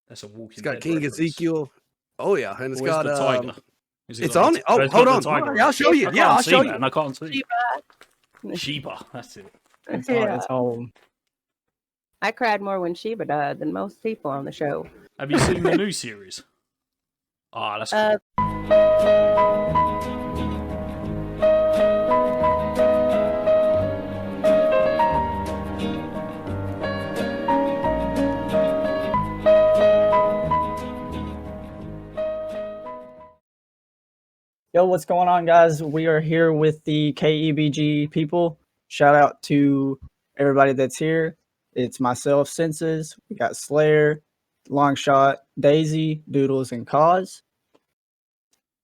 That's a Walking It's got Dead King reference. Ezekiel. Oh yeah, and it's Where's got the tiger? it's on it. Oh, hold on. I'll show you. Yeah, I'll show you. And I can't see. Sheba. Sheba, that's it. It's home. I cried more when Sheba died than most people on the show. Have you seen the new series? Ah, that's cool. Yo, what's going on, guys? We are here with the KEBG people. Shout out to everybody that's here. It's myself, Senses. We got Slayer, Longshot, Daisy, Doodles, and KOMAKOZ.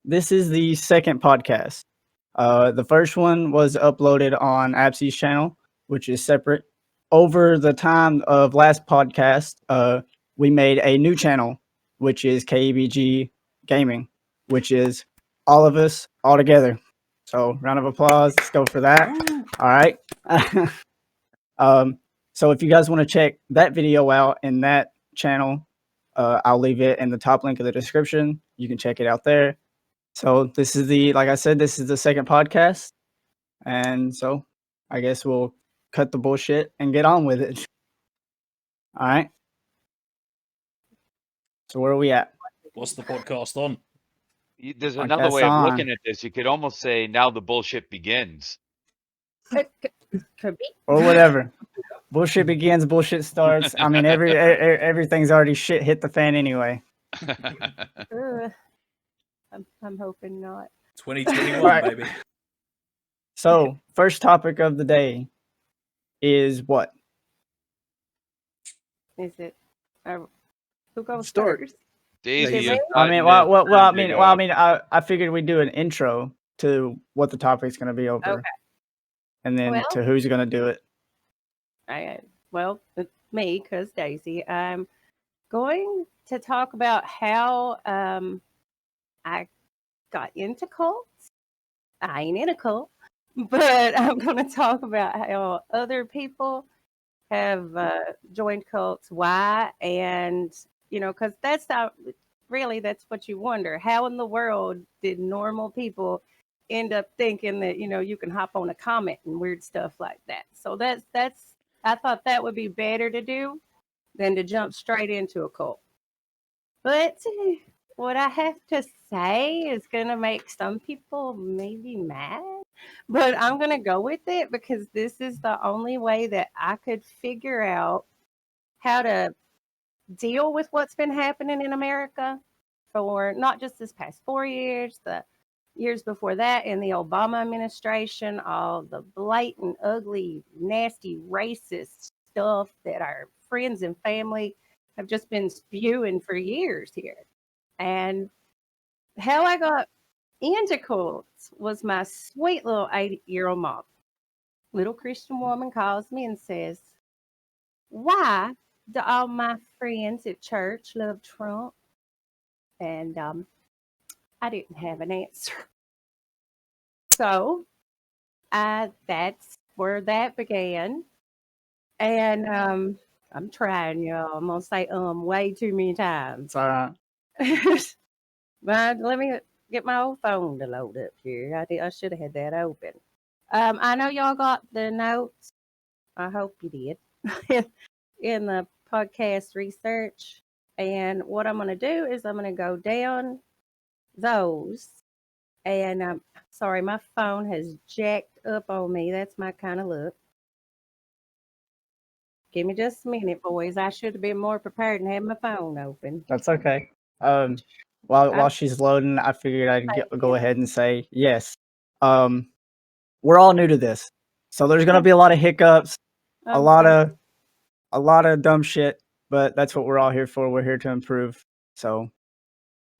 This is the second podcast. The first one was uploaded on Absy's channel, which is separate. Over the time of last podcast, we made a new channel, which is KEBG Gaming, which is all of us all together. So round of applause. Let's go for that. All right. So if you guys want to check that video out in that channel, I'll leave it in the top link of the description. You can check it out there. So this is like I said, this is the second podcast. And so I guess we'll cut the bullshit and get on with it. All right. So where are we at? What's the podcast on? There's another way of looking at this. You could almost say now the bullshit begins. Could be. Or whatever. Bullshit begins, bullshit starts. I mean, everything's already shit hit the fan anyway. I'm hoping not. 2021, Right. baby. So, first topic of the day is what? Is it? Who goes Start. first? Daisy, Yeah, I mean, I figured we'd do an intro to what the topic's going to be over, Okay. and then Well- to who's going to do it. Well, it's me, because Daisy. I'm going to talk about how I got into cults. I ain't in a cult, but I'm going to talk about how other people have joined cults, why, and, because that's what you wonder. How in the world did normal people end up thinking that, you can hop on a comet and weird stuff like that? So I thought that would be better to do than to jump straight into a cult. But what I have to say is going to make some people maybe mad, but I'm going to go with it because this is the only way that I could figure out how to deal with what's been happening in America for not just this past 4 years, the years before that in the Obama administration, all the blatant, ugly, nasty, racist stuff that our friends and family have just been spewing for years here. And how I got into cults was my sweet little 80-year-old mom. Little Christian woman calls me and says, "Why do all my friends at church love Trump?" And I didn't have an answer. So that's where that began. And I'm trying, y'all. I'm going to say way too many times. It's all right. But let me get my old phone to load up here. I should have had that open. I know y'all got the notes. I hope you did. In the podcast research. And what I'm going to do is I'm going to go down those. And sorry, my phone has jacked up on me. That's my kind of look. Give me just a minute, boys. I should have been more prepared and had my phone open. That's okay. While she's loading, I figured I'd go ahead and say yes. We're all new to this, so there's gonna be a lot of hiccups, a lot of dumb shit. But that's what we're all here for. We're here to improve. So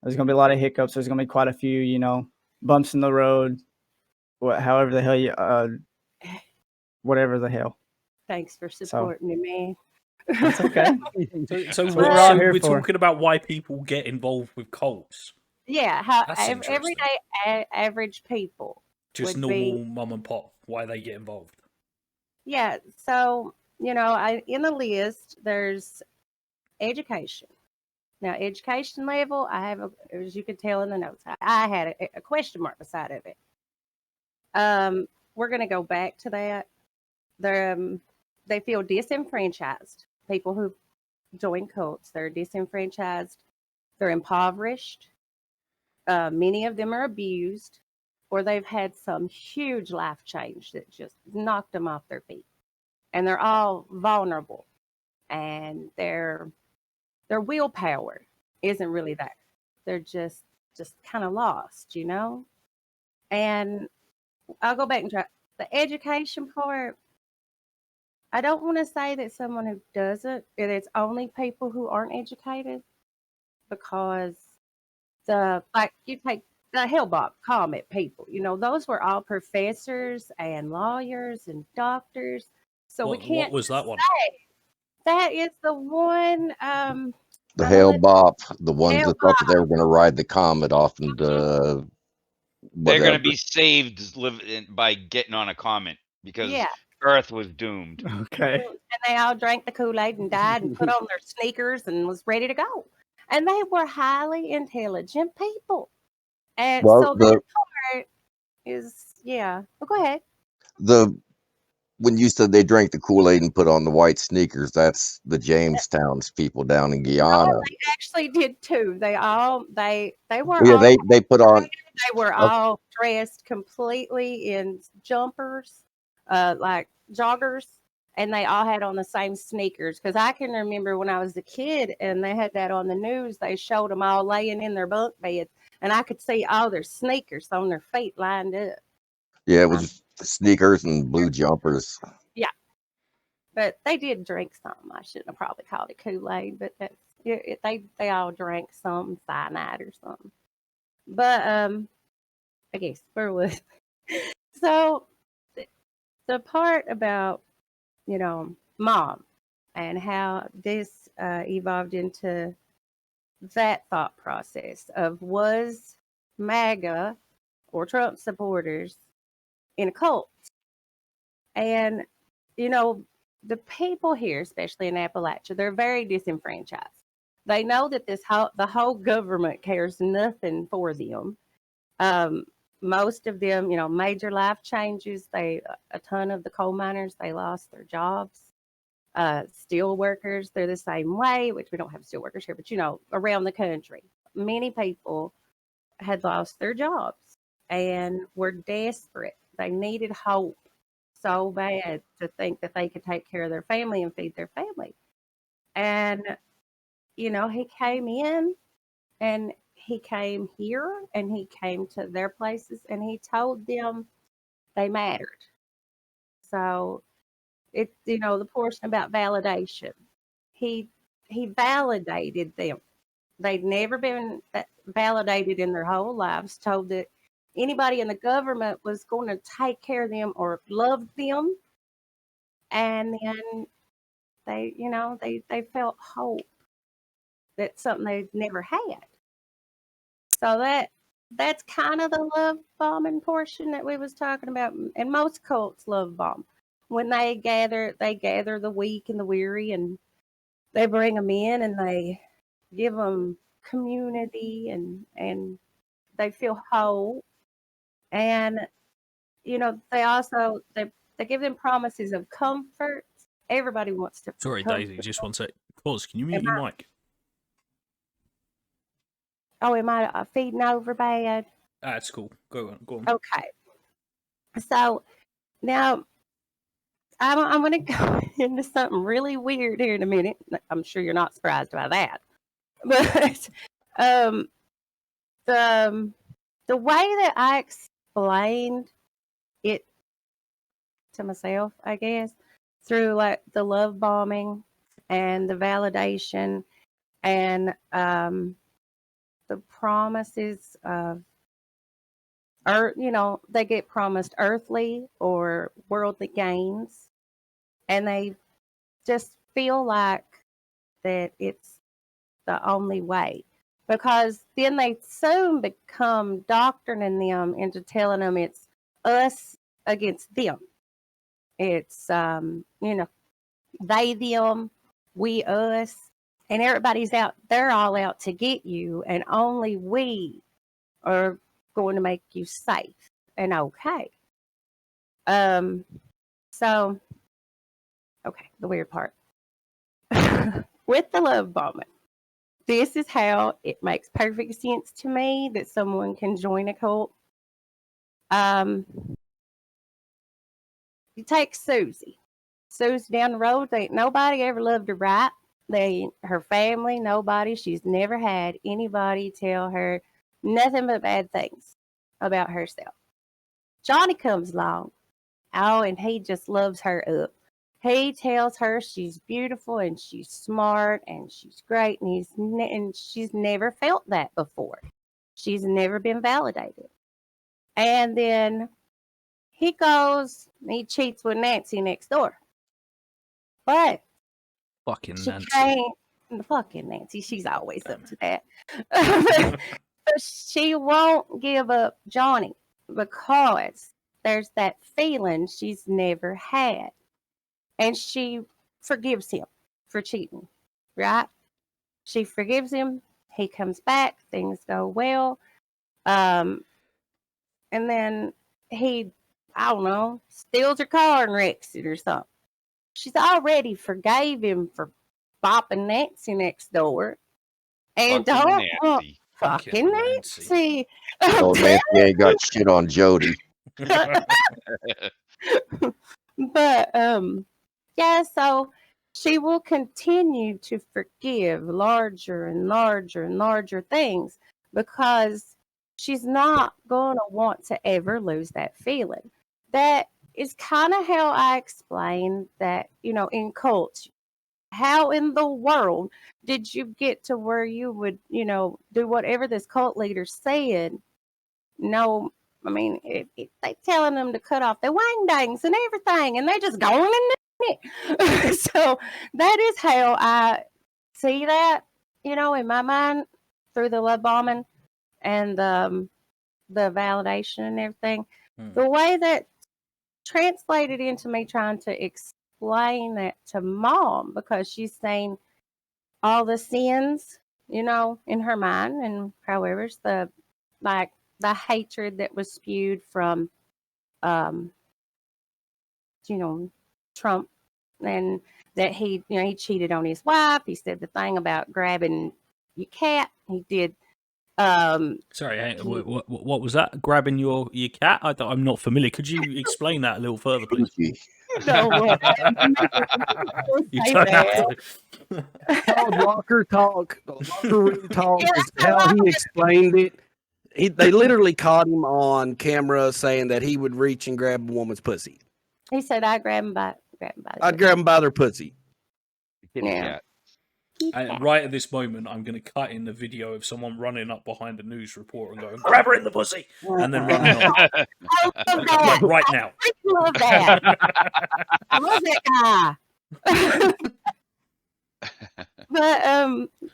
there's gonna be a lot of hiccups. There's gonna be quite a few, bumps in the road. However the hell whatever the hell. Thanks for supporting me, man. That's okay. So we're all here we're for. talking about why people get involved with cults. Yeah, how That's interesting. everyday average people. Just would normal mum and pop, why they get involved. Yeah, so in the list there's education. Now, education level, I have, as you can tell in the notes, I had a question mark beside of it. We're going to go back to that. They feel disenfranchised. People who join cults, they're disenfranchised. They're impoverished. Many of them are abused, or they've had some huge life change that just knocked them off their feet. And they're all vulnerable, and their willpower isn't really there. They're just kind of lost, you know? And I'll go back and try the education part. I don't want to say that someone who doesn't, that it's only people who aren't educated, because like you take the Hellbop Comet people, you know, those were all professors and lawyers and doctors. So we can't. What was that one? That is the one. The Hellbop, the ones that thought that they were going to ride the comet off and they're going to be saved by getting on a comet because Earth was doomed. Okay. And they all drank the Kool-Aid and died and put on their sneakers and was ready to go. And they were highly intelligent people. And so that part is, well, go ahead. When you said they drank the Kool-Aid and put on the white sneakers, that's the Jamestown's people down in Guyana. No, they actually did too. They were they put on. They were all dressed completely in jumpers, like joggers, and they all had on the same sneakers. Because I can remember when I was a kid and they had that on the news, they showed them all laying in their bunk beds, and I could see all their sneakers on their feet lined up. Yeah, it was sneakers and blue jumpers. Yeah, but they did drink some. I shouldn't have probably called it Kool-Aid, but that's they all drank some cyanide or something. But I guess where was so the part about, you know, mom and how this evolved into that thought process of, was MAGA or Trump supporters in a cult? And, you know, the people here, especially in Appalachia, they're very disenfranchised. They know that the whole government cares nothing for them. Most of them, you know, major life changes. A ton of the coal miners, they lost their jobs. Steel workers, they're the same way, which we don't have steel workers here, but, you know, around the country, many people had lost their jobs and were desperate. They needed hope so bad to think that they could take care of their family and feed their family. And, you know, he came in and he came here and he came to their places and he told them they mattered. So it's, you know, the portion about validation, he validated them. They'd never been validated in their whole lives, told that anybody in the government was going to take care of them or love them. And then they, you know, they felt hope. That's something they'd never had. So that's kind of the love bombing portion that we was talking about. And most cults love bomb. When they gather the weak and the weary, and they bring them in and they give them community and they feel whole. And, you know, they also, they give them promises of comfort. Everybody wants to. Sorry, Daisy, just one sec. Pause. Can you mute your mic? Oh, am I feeding over bad? That's cool. Go on. Okay. So now I'm going to go into something really weird here in a minute. I'm sure you're not surprised by that. But the way that I explained it to myself, I guess, through like the love bombing and the validation and the promises of, you know, they get promised earthly or worldly gains, and they just feel like that it's the only way, because then they soon become doctrining them into telling them it's us against them. It's, you know, they, them, we, us. and everybody's out, they're all out to get you, and only we are going to make you safe and okay. So, okay, the weird part. With the love bombing, this is how it makes perfect sense to me that someone can join a cult. You take Susie. Susie down the road, ain't nobody ever loved her right. Her family, nobody. She's never had anybody tell her nothing but bad things about herself. Johnny comes along. Oh, and he just loves her up. He tells her she's beautiful and she's smart and she's great, and she's never felt that before. She's never been validated. And then he goes and he cheats with Nancy next door. But fucking she Nancy. Fucking Nancy. She's always up to that. But she won't give up Johnny because there's that feeling she's never had. And she forgives him for cheating, right? She forgives him. He comes back. Things go well. And then he, I don't know, steals her car and wrecks it or something. She's already forgave him for bopping Nancy next door. And fucking Nancy. Oh, Nancy ain't got shit on Jody. But yeah, so she will continue to forgive larger and larger and larger things because she's not going to want to ever lose that feeling. That is kind of how I explain that, in cults. How in the world did you get to where you would, do whatever this cult leader said? No, I mean, they telling them to cut off their wang dangs and everything, and they just going and doing it. So that is how I see that, in my mind through the love bombing and the validation and everything. The way that translated into me trying to explain that to Mom, because she's saying all the sins, in her mind, and however the hatred that was spewed from Trump, and that he cheated on his wife. He said the thing about grabbing your cat. He did. Sorry, what was that? Grabbing your cat? I'm not familiar. Could you explain that a little further, please? No, you don't have to. Locker talk. Locker room talk is how he explained it. They literally caught him on camera saying that he would reach and grab a woman's pussy. He said, "I'd grab him by their pussy." Yeah. And right at this moment, I'm going to cut in the video of someone running up behind a news report and going, "Grab her in the pussy," and then running off. I love that. Right now. I love that. I love that guy. But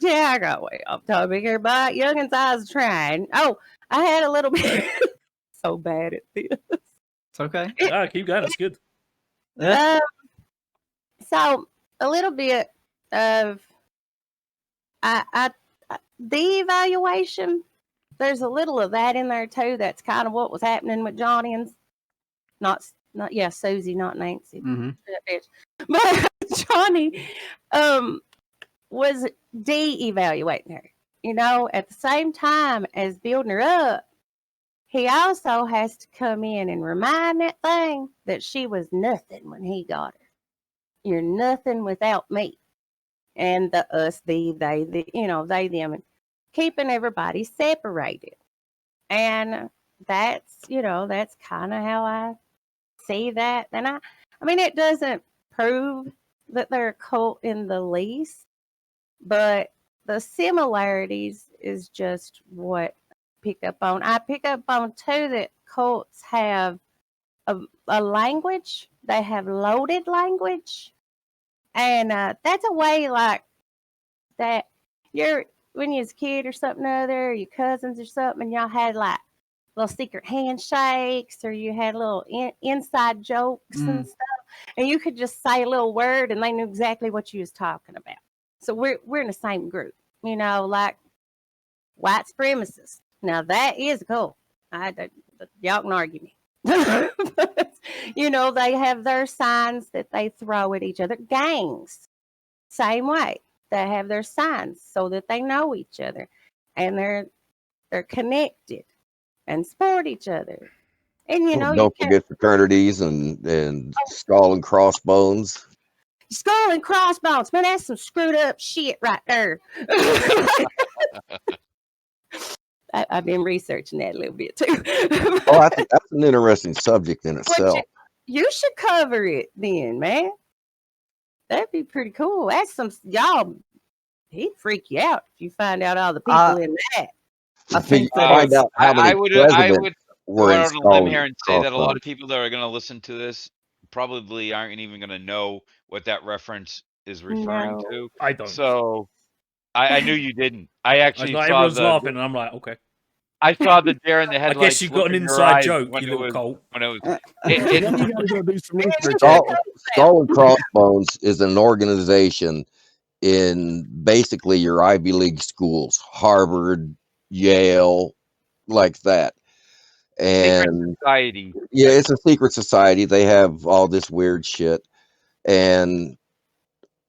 yeah, I got way off topic here. But youngins, I was trying. Oh, I had a little bit so bad at this. It's okay. Keep going. It's good. So a little bit of the evaluation. There's a little of that in there too. That's kind of what was happening with Johnny and Susie, not Nancy. Mm-hmm. But Johnny was de-evaluating her. At the same time as building her up, he also has to come in and remind that thing that she was nothing when he got her. You're nothing without me. And the us, they, them, and keeping everybody separated. And that's kind of how I see that. And I mean, it doesn't prove that they're a cult in the least, but the similarities is just what I pick up on. I pick up on too that cults have a language. They have loaded language. And that's a way like that when you was a kid or something other, or your cousins or something, and y'all had like little secret handshakes, or you had little inside jokes and stuff, and you could just say a little word and they knew exactly what you was talking about. So we're in the same group, you know, like white supremacists. Now that is a cult. Y'all can argue me. But, you know, they have their signs that they throw at each other. Gangs, same way. They have their signs so that they know each other, and they're connected and support each other. And you know, Don't forget fraternities and skull and crossbones. skull and crossbones, man, that's some screwed up shit right there. I've been researching that a little bit too. Oh, that's an interesting subject in itself. You should cover it then, man. That'd be pretty cool. That's some y'all. He'd freak you out if you find out all the people in that. I think that find out how many I would were go in out on a limb here and say that a crossbones. lot of people that are going to listen to this probably aren't even going to know what that reference is referring to. I don't. So I knew you didn't. I actually saw everyone's laughing, and I'm like, okay. I saw the deer in the I headlights. guess you've got an inside joke, you little cult. When it was, Now you gotta go do some research. Skull and Crossbones is an organization in basically your Ivy League schools, Harvard, Yale, like that. And society. Yeah, it's a secret society. They have all this weird shit. And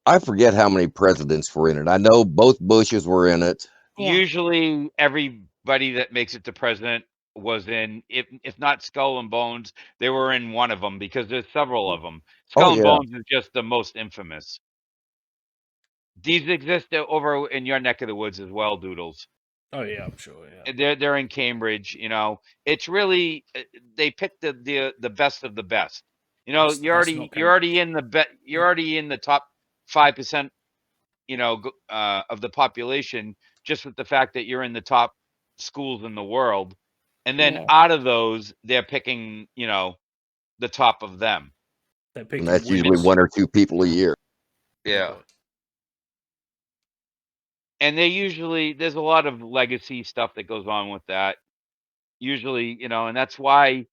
I forget how many presidents were in it. I know both Bushes were in it. Yeah. Usually everybody that makes it to president was in, if not Skull and Bones, they were in one of them, because there's several of them. Skull and Bones is just the most infamous. These exist over in your neck of the woods as well, Doodles. Oh yeah, I'm sure. Yeah, they're in Cambridge. You know, it's really they pick the best of the best. You know, you're already in the top 5%. You know, of the population, just with the fact that you're in the top schools in the world, and then out of those, they're picking, you know, the top of them. They're picking, and that's usually 1 or 2 people a year. Yeah. And there's a lot of legacy stuff that goes on with that. Usually, you know, and that's why,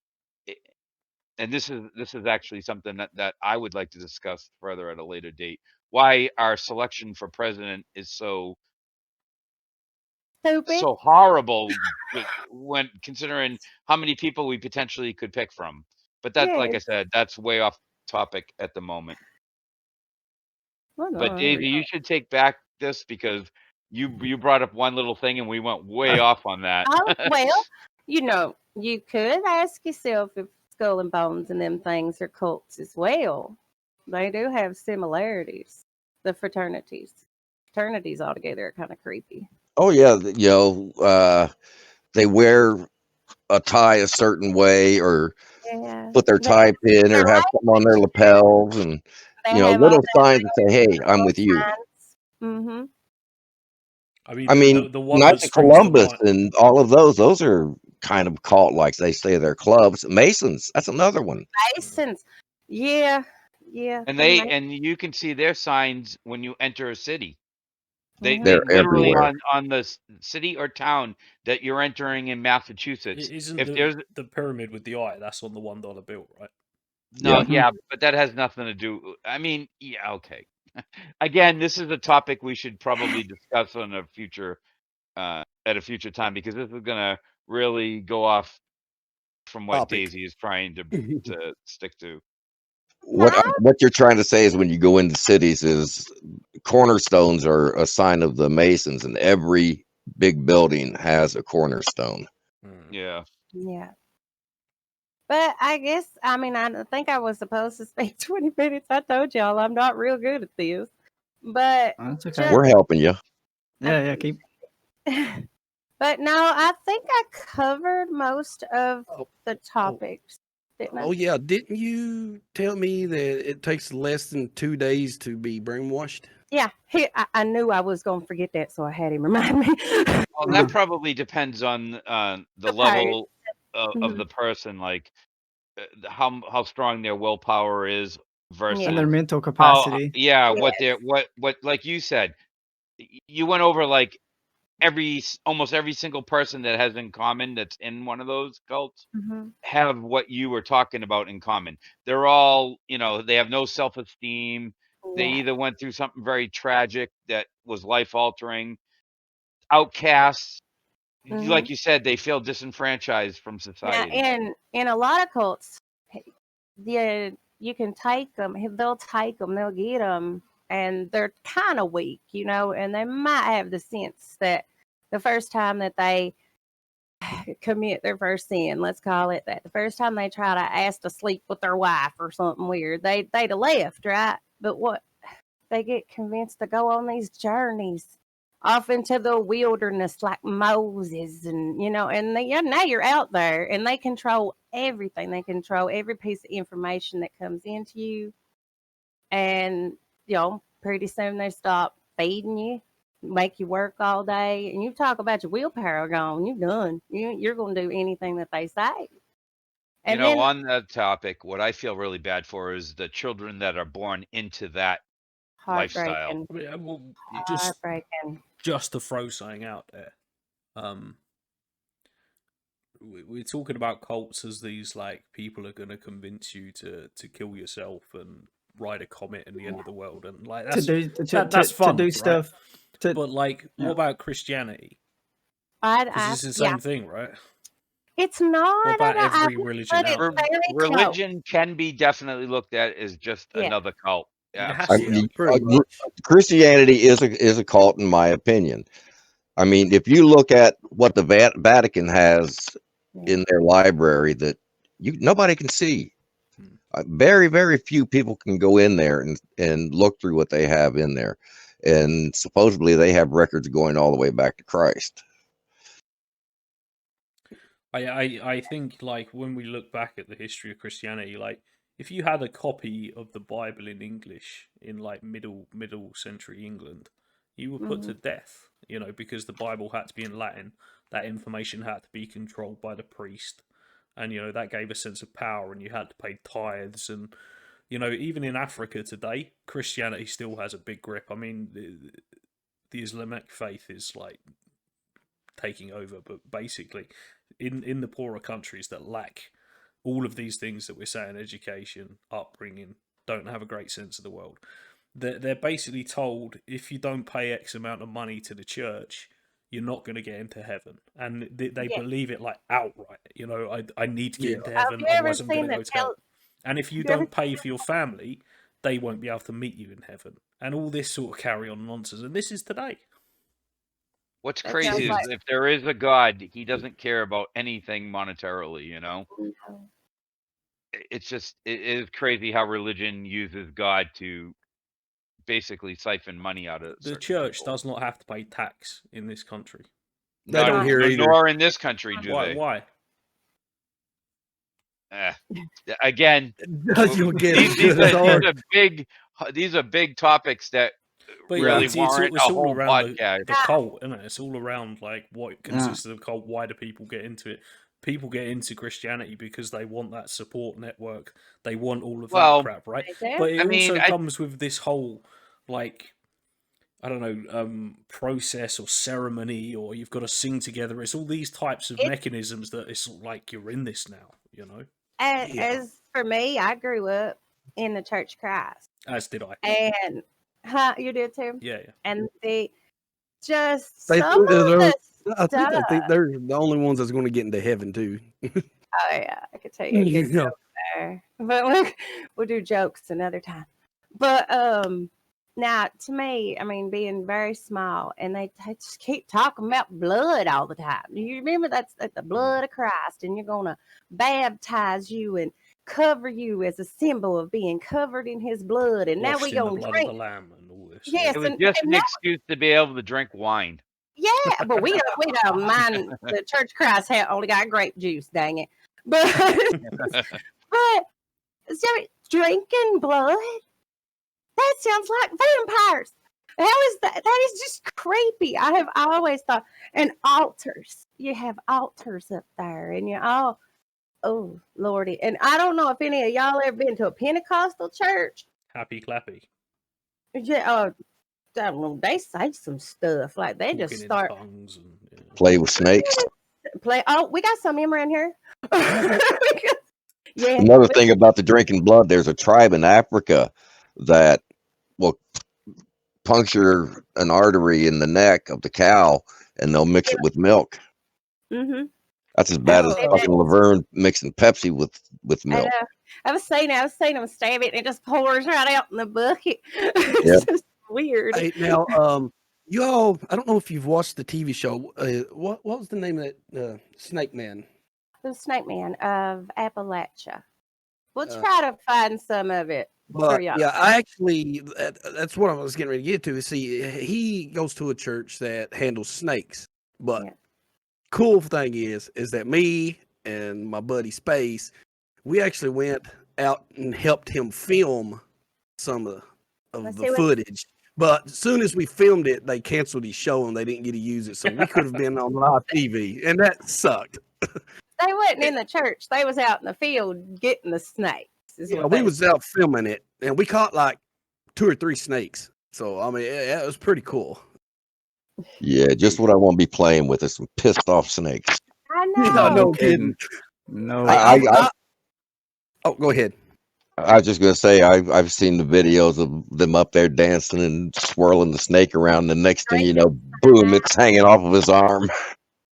and this is actually something that I would like to discuss further at a later date, why our selection for president is so horrible when considering how many people we potentially could pick from. But that, like I said, that's way off topic at the moment. But Daisy, you should take back this, because you brought up one little thing and we went way off on that. Well, you know, you could ask yourself if Skull and Bones and them things are cults as well. They do have similarities. The fraternities altogether are kind of creepy. Oh yeah, you know, they wear a tie a certain way, or put their tie pin, or have something on their lapels, and you know, little signs that say, "Hey, I'm with you." Mm-hmm. I mean, the Knights of Columbus and all of those are kind of cult-like. They say they're clubs. Masons, that's another one. Masons, yeah. And you can see their signs when you enter a city. They're literally everywhere on the city or town that you're entering in Massachusetts. Isn't there's the pyramid with the eye? That's on the $1 bill, right? No, yeah, but that has nothing to do. I mean, yeah, okay. Again, this is a topic we should probably discuss on a future, at a future time, because this is gonna really go off from what Daisy is trying to stick to. What you're trying to say is, when you go into cities, is cornerstones are a sign of the Masons, and every big building has a cornerstone. Yeah. But I guess, I mean, I think I was supposed to speak 20 minutes. I told y'all I'm not real good at this. But that's okay. We're helping you. Yeah, keep. But no, I think I covered most of the topics. Oh yeah, didn't you tell me that it takes less than 2 days to be brainwashed? Yeah, I knew I was going to forget that, so I had him remind me. Well, that probably depends on the level of the person, like how strong their willpower is versus and their mental capacity. What like you said, you went over like almost every single person that has in common that's in one of those cults have what you were talking about in common. They're all, you know, they have no self-esteem. They Yeah. either went through something very tragic that was life altering, outcasts. Mhm. Like you said, they feel disenfranchised from Now, society. in a lot of cults, you can take them. They'll take them. They'll get them, and they're kind of weak, and they might have the sense that the first time that they commit their first sin, let's call it that, the first time they try to ask to sleep with their wife or something weird, they'd have left, right? But what they get convinced to go on these journeys off into the wilderness like Moses, and now you're out there, and they control everything. They control every piece of information that comes into you, and pretty soon they stop feeding you, make you work all day, and you talk about your willpower gone. You're done. You're going to do anything that they say. And then On that topic, what I feel really bad for is the children that are born into that lifestyle. heartbreaking. Just Heartbreaking. just to throw something out there, we're talking about cults as these like people are going to convince you to kill yourself and ride a comet in the end of the world, and like that's fun, to do right? stuff. But like, what about Christianity? Because it's the same thing, right? It's not. What about every religion out there? Religion can be definitely looked at as just another cult. Yeah, Christianity is a cult, in my opinion. I mean, if you look at what the Vatican has in their library that nobody can see, very, very few people can go in there and look through what they have in there, and supposedly they have records going all the way back to Christ. I think, like, when we look back at the history of Christianity, like, if you had a copy of the Bible in English in like middle century England, you were put to death, because the Bible had to be in Latin. That information had to be controlled by the priest, and that gave a sense of power, and you had to pay tithes, and even in Africa today, Christianity still has a big grip. I mean, the Islamic faith is like taking over, but basically in the poorer countries that lack all of these things that we're saying, education, upbringing, don't have a great sense of the world, they're basically told, if you don't pay X amount of money to the church, you're not going to get into heaven, and they believe it like outright. I need to get into heaven, otherwise I'm going to go to hell. And if you don't pay for your family, they won't be able to meet you in heaven, and all this sort of carry on nonsense. And this is today. What's crazy is if there is a God, he doesn't care about anything monetarily, It's just, it is crazy how religion uses God to basically siphon money out of the church. Does not have to pay tax in this country. They don't hear either. Nor in this country do they. Why? Again, these are big topics that really warrant a whole podcast. The cult, isn't it? It's all around like what consists of the cult. Why do people get into it? People get into Christianity because they want that support network. They want all of that crap, right? But it also comes with this whole, like, I don't know, process or ceremony, or you've got to sing together. It's all these types of mechanisms that it's like you're in this now, As for me, I grew up in the Church of Christ. As did I. And you did too? Yeah. And they just I think they're the only ones that's going to get into heaven too. Oh yeah, I could tell you a good joke there, but we'll do jokes another time. But now to me, I mean, being very small, and they just keep talking about blood all the time. You remember that's the blood of Christ, and you're gonna baptize you and cover you as a symbol of being covered in His blood, and now we're gonna drink the lamb and all this. Yes, it was just an excuse to be able to drink wine. Yeah, but we don't mind. The Church of Christ only got grape juice, dang it. But so drinking blood, that sounds like vampires. How is that? That is just creepy. I have always thought. And altars, you have altars up there, and you're all, oh Lordy. And I don't know if any of y'all ever been to a Pentecostal church. Happy clappy. Yeah. I don't know, they say some stuff like they just start play with snakes. We got some in around here. Another thing about the drinking blood, there's a tribe in Africa that will puncture an artery in the neck of the cow, and they'll mix it with milk. Mm-hmm. That's as bad as fucking Laverne mixing Pepsi with milk. I was saying them stab it and it just pours right out in the bucket. It's just weird. Hey, now, you all, I don't know if you've watched the TV show. What was the name of that Snake Man? The Snake Man of Appalachia. We'll try to find some of it. But yeah, I actually, that's what I was getting ready to get to. See, he goes to a church that handles snakes. But cool thing is that me and my buddy Space, we actually went out and helped him film some of the footage. But as soon as we filmed it, they canceled his show and they didn't get to use it. So we could have been on live TV, and that sucked. They wasn't in the church. They was out in the field getting the snakes. Yeah, we was out filming it, and we caught like 2 or 3 snakes. So, I mean, yeah, it was pretty cool. Yeah, just what I want to be playing with is some pissed off snakes. I know. No kidding. No. Oh, go ahead. I was just gonna say I've seen the videos of them up there dancing and swirling the snake around. The next thing you know, boom, it's hanging off of his arm.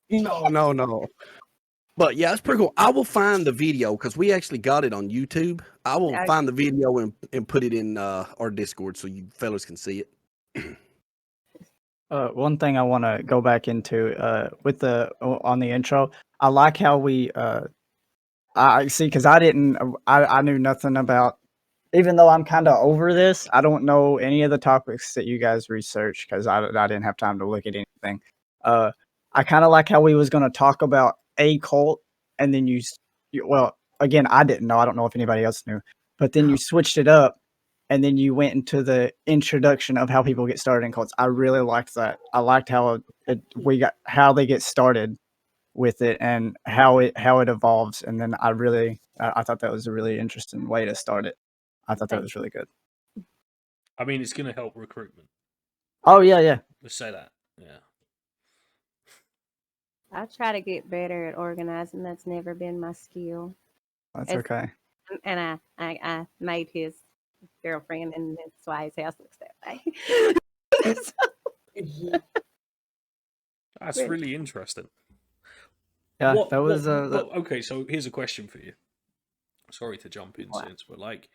No. But yeah, it's pretty cool. I will find the video because we actually got it on YouTube. I will find the video and put it in our Discord so you fellas can see it. One thing I want to go back into with on the intro, I like how we I see, because I knew nothing about, even though I'm kind of over this, I don't know any of the topics that you guys research because I didn't have time to look at anything. I kind of like how we was going to talk about a cult, and then well, again, I didn't know. I don't know if anybody else knew, but then you switched it up, and then you went into the introduction of how people get started in cults. I really liked that. I liked how how they get started with it and how it evolves, and then I thought that was a really interesting way to start it. I thought that was really good. I mean, it's going to help recruitment. Oh yeah. Let's say that. Yeah. I try to get better at organizing. That's never been my skill. That's okay. And I made his girlfriend, and that's why his house looks that way. That's really interesting. Yeah, that was okay. So here's a question for you. Sorry to jump in, since, but like,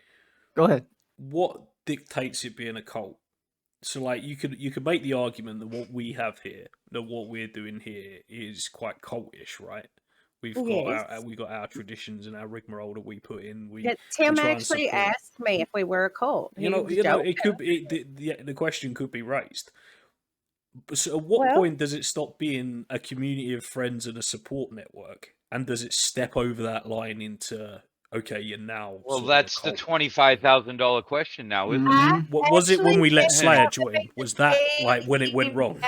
go ahead. What dictates it being a cult? So like, you could make the argument that what we have here, that what we're doing here, is quite cultish, right? We've got our traditions and our rigmarole that we put in. Tim actually asked me if we were a cult. It could be the question could be raised. So at what point does it stop being a community of friends and a support network, and does it step over that line into, okay, you're now? Well, that's the $25,000 question now, isn't it? What was it when we let Slayer join? Was that like when it went wrong?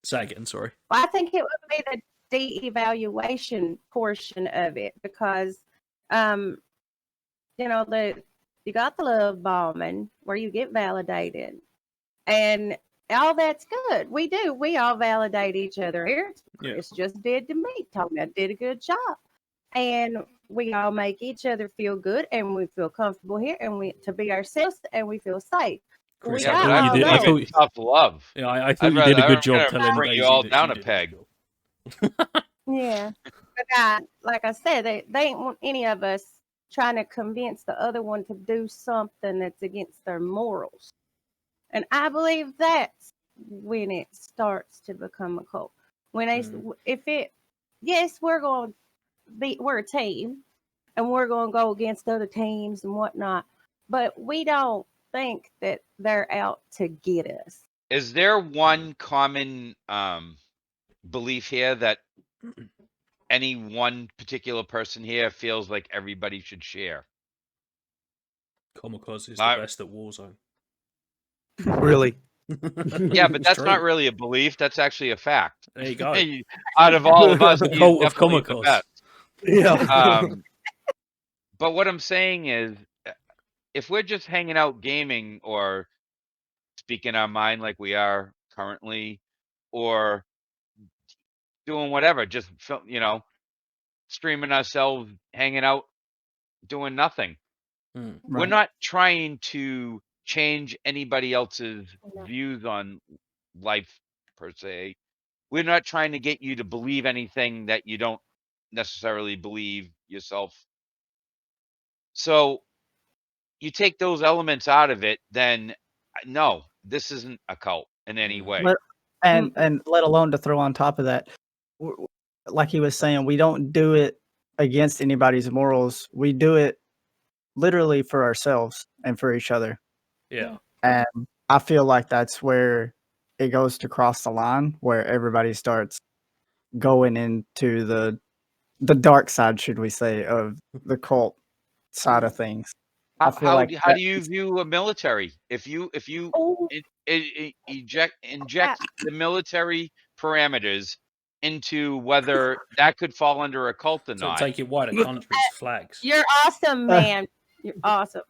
Say again, sorry. Well, I think it would be the de-evaluation portion of it, because, you got the love bombing where you get validated, and all that's good. We do. We all validate each other here. Chris just did to me. Told me I did a good job. And we all make each other feel good, and we feel comfortable here, and to be ourselves, and we feel safe. Chris, I thought you did tough love. Yeah, I thought you did a good job telling bring Daisy you all that down she a peg. Yeah. But like I said, they ain't want any of us trying to convince the other one to do something that's against their morals. And I believe that's when it starts to become a cult. When we're a team, and we're going to go against other teams and whatnot, but we don't think that they're out to get us. Is there one common belief here that any one particular person here feels like everybody should share? KOMAKOZ is the best at Warzone. Really? Yeah, but that's not really a belief. That's actually a fact. There you go. Out of all of us, The he's cult of definitely the KOMAKOZ. best. Yeah. But what I'm saying is, if we're just hanging out gaming or speaking our mind like we are currently, or doing whatever, just streaming ourselves, hanging out, doing nothing. Right. We're not trying to change anybody else's No. views on life per se. We're not trying to get you to believe anything that you don't necessarily believe yourself. So you take those elements out of it, then no, this isn't a cult in any way. And let alone to throw on top of that, like he was saying, we don't do it against anybody's morals. We do it literally for ourselves and for each other. Yeah. And I feel like that's where it goes to cross the line, where everybody starts going into the dark side, should we say, of the cult side of things. I feel like How do you view a military? If you Oh, inject the military parameters into whether that could fall under a cult or So not, take it wider countries, flags. you're awesome, man. You're awesome.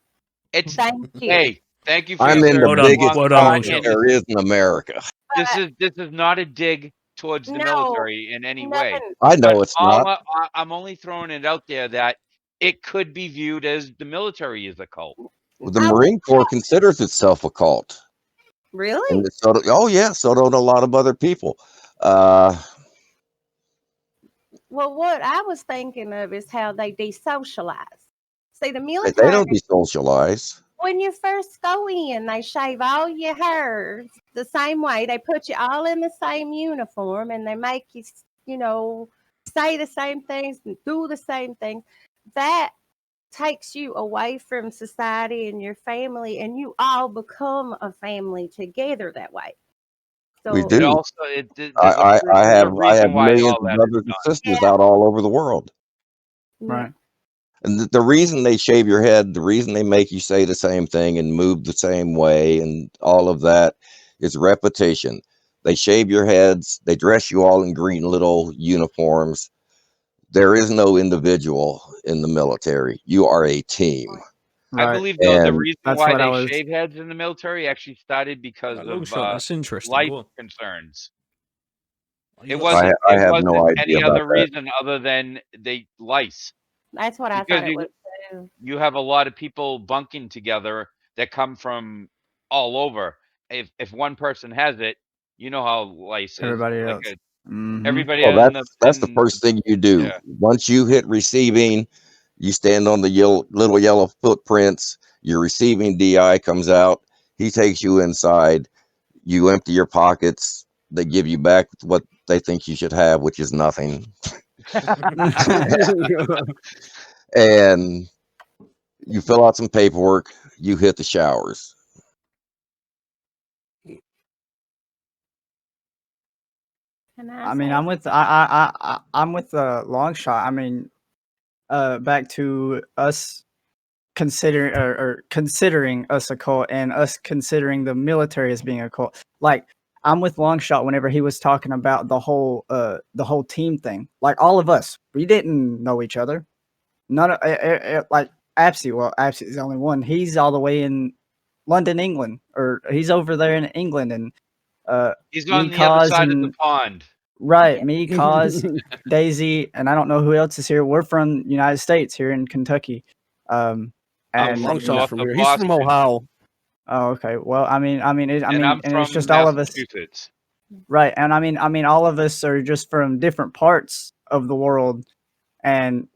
it's Thank you. hey, thank you for I'm your in the Well service. done, biggest well done, country Longshot. there is in America. This is not a dig towards the No, military in any way. nothing. I know But it's not. I'm only throwing it out there that it could be viewed as the military is a cult. The Marine Corps considers itself a cult. Really? And so, so don't a lot of other people. Well, what I was thinking of is how they desocialize. See, the They military, don't desocialize. when you first go in, they shave all your hair the same way. They put you all in the same uniform, and they make you, say the same things and do the same things. That takes you away from society and your family, and you all become a family together that way. So, We It do. also there's I have why millions all of that brothers is and done. sisters out all over the world. right. And the reason they shave your head, the reason they make you say the same thing and move the same way and all of that is repetition. They shave your heads. They dress you all in green little uniforms. There is no individual in the military. You are a team. I Right. believe the And reason That's why what I they was. shave heads in the military actually started because of Longshot, that's interesting. life Go on. concerns. You It got some- wasn't. I It have wasn't no idea any about other that. reason other than they lice. that's what I Because thought it was too. You have a lot of people bunking together that come from all over. If one person has it, you know how lice is. Everybody Like else. Mhm. everybody Well, else that's the first thing you do. yeah. Once you hit receiving, you stand on the little yellow footprints. Your receiving DI comes out. He takes you inside. You empty your pockets. They give you back what they think you should have, which is nothing. And you fill out some paperwork. You hit the showers. Can I mean, I'm with I'm with the long shot. I mean, back to us considering us a cult and us considering the military as being a cult. Like I'm with Longshot whenever he was talking about the whole team thing. Like all of us, we didn't know each other. None of like Apsy. Well, Apsy's the only one. He's all the way in London, England, or he's over there in England, and He's me, on the other Kaz, side of the and pond. right, Yeah. me, Kaz, Daisy, and I don't know who else is here. We're from United States here in Kentucky. I'm And from Longshot's north from of here. He's from Boston. Ohio. Oh, okay. Well, I mean, And I'm and from it's just all of us, Massachusetts. right? And I mean, all of us are just from different parts of the world, and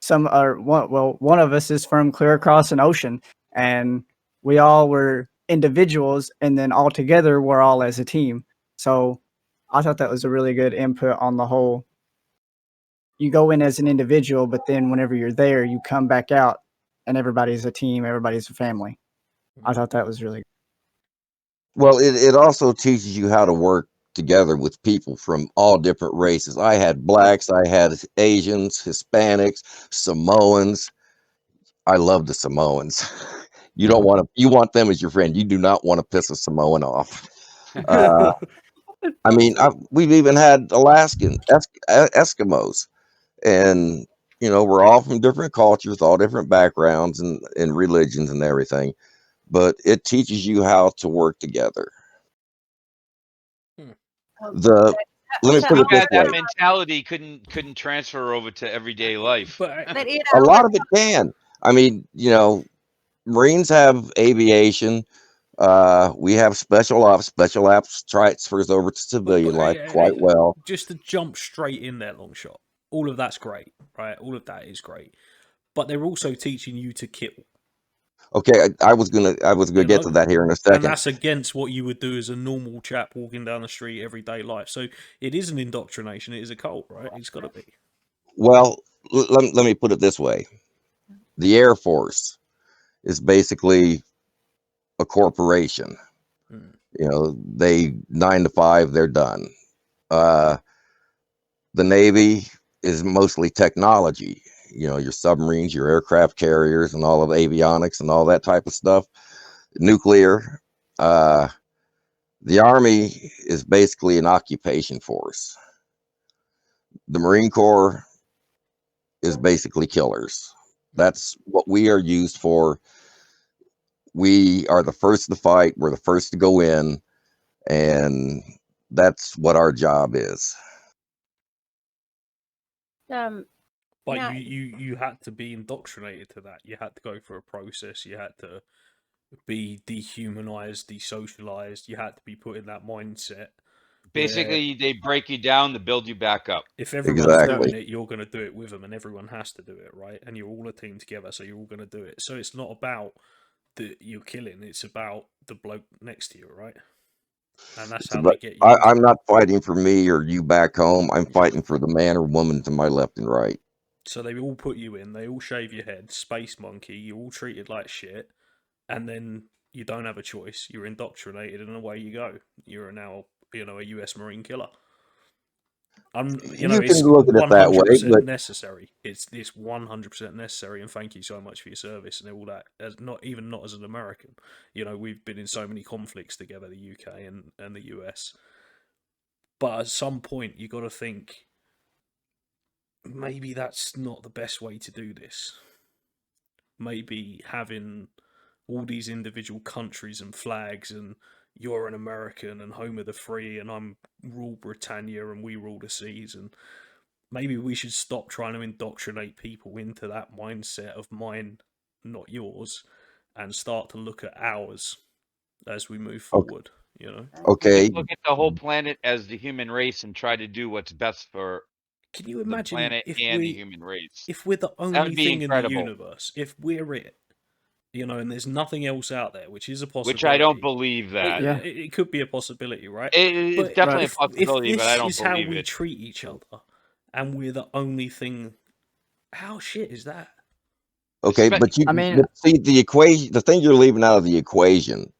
some are one of us is from clear across an ocean, and we all were individuals, and then all together we're all as a team. So, I thought that was a really good input on the whole. You go in as an individual, but then whenever you're there, you come back out, and everybody's a team, everybody's a family. I thought that was really. Well, it also teaches you how to work together with people from all different races. I had blacks, I had Asians, Hispanics, Samoans. I love the Samoans. You don't want to. You want them as your friend. You do not want to piss a Samoan off. I mean, we've even had Alaskan Eskimos, and we're all from different cultures, all different backgrounds and religions and everything. But it teaches you how to work together. Let me put it this way: that mentality couldn't transfer over to everyday life. But But a lot of it can. I mean, Marines have aviation. We have special ops. Special ops transfers over to civilian life quite well. Just to jump straight in there, Longshot. All of that's great, right? All of that is great, but they're also teaching you to kill. Okay, I was gonna get to that here in a second. And that's against what you would do as a normal chap walking down the street, everyday life. So it is an indoctrination. It is a cult, right? It's got to be. Well, let me put it this way: the Air Force is basically a corporation. You know, they 9 to 5, they're done. The Navy is mostly technology. You know, your submarines, your aircraft carriers, and all of avionics and all that type of stuff. Nuclear. The Army is basically an occupation force. The Marine Corps is basically killers. That's what we are used for. We are the first to fight. We're the first to go in, and that's what our job is. But now- you had to be indoctrinated to that. You had to go through a process. You had to be dehumanized, desocialized. You had to be put in that mindset. Basically, they break you down to build you back up. If everyone's doing it, you're going to do it with them, and everyone has to do it, right? And you're all a team together, so you're all going to do it. So it's not about that you're killing; it's about the bloke next to you, right? And that's how they get you. I'm not fighting for me or you back home. I'm fighting for the man or woman to my left and right. So they all put you in. They all shave your head, space monkey. You're all treated like shit, and then you don't have a choice. You're indoctrinated, and away you go. You're now, a U.S. Marine killer. It's look at it that way, 100% necessary. It's 100% necessary, and thank you so much for your service and all that. Not as an American, we've been in so many conflicts together, the UK and the US. But at some point, you got to think maybe that's not the best way to do this. Maybe having all these individual countries and flags and you're an American and home of the free and I'm rule Britannia and we rule the seas, and maybe we should stop trying to indoctrinate people into that mindset of mine, not yours, and start to look at ours as we move forward, Okay. Look at the whole planet as the human race and try to do what's best for Can you imagine the planet if and the human race. If we're the only thing in the universe, if we're it, and there's nothing else out there, which is a possibility. Which I don't believe that. It could be a possibility, right? It's definitely a possibility, but I don't believe it. If this is how we treat each other, and we're the only thing, how shit is that? Okay, but see the equation. The thing you're leaving out of the equation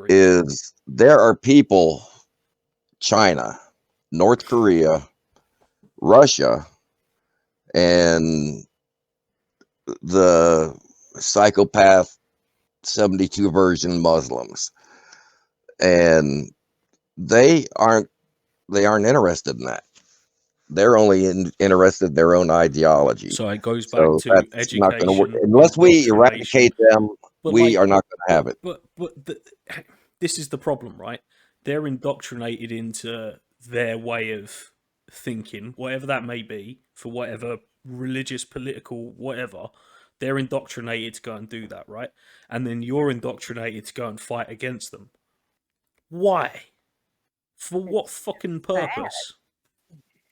is there are people, China, North Korea, Russia, and the psychopath 72 version Muslims, and they aren't interested in that. They're only interested in their own ideology. So it goes back to education. Not going to work unless we eradicate them. We are not going to have it. But this is the problem, right? They're indoctrinated into their way of thinking, whatever that may be, for whatever religious, political, whatever. They're indoctrinated to go and do that, right? And then you're indoctrinated to go and fight against them. Why? For what fucking purpose?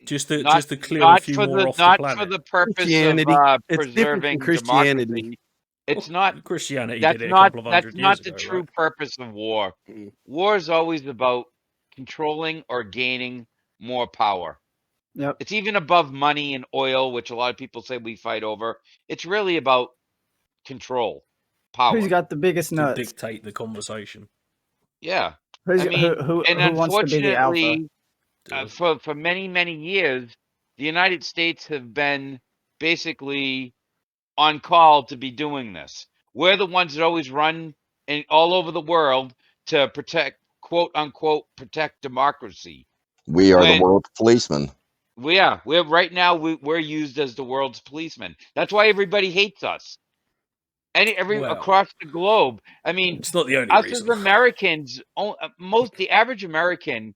Just to clear a few more off the planet. Not for the purpose of preserving democracy. It's not Christianity. That's did it not. A couple of That's not the ago, true right? purpose of war. War is always about controlling or gaining more power. Yep. It's even above money and oil, which a lot of people say we fight over. It's really about control, power. Who's got the biggest nuts? To dictate the conversation. Yeah. Who and wants to be the alpha? For many, many years, the United States have been basically on call to be doing this. We're the ones that always run all over the world to protect, quote unquote, protect democracy. We are the world's policemen. We're right now we're used as the world's policemen. That's why everybody hates us. Across the globe. I mean, it's not the only us reason. as Americans, the average American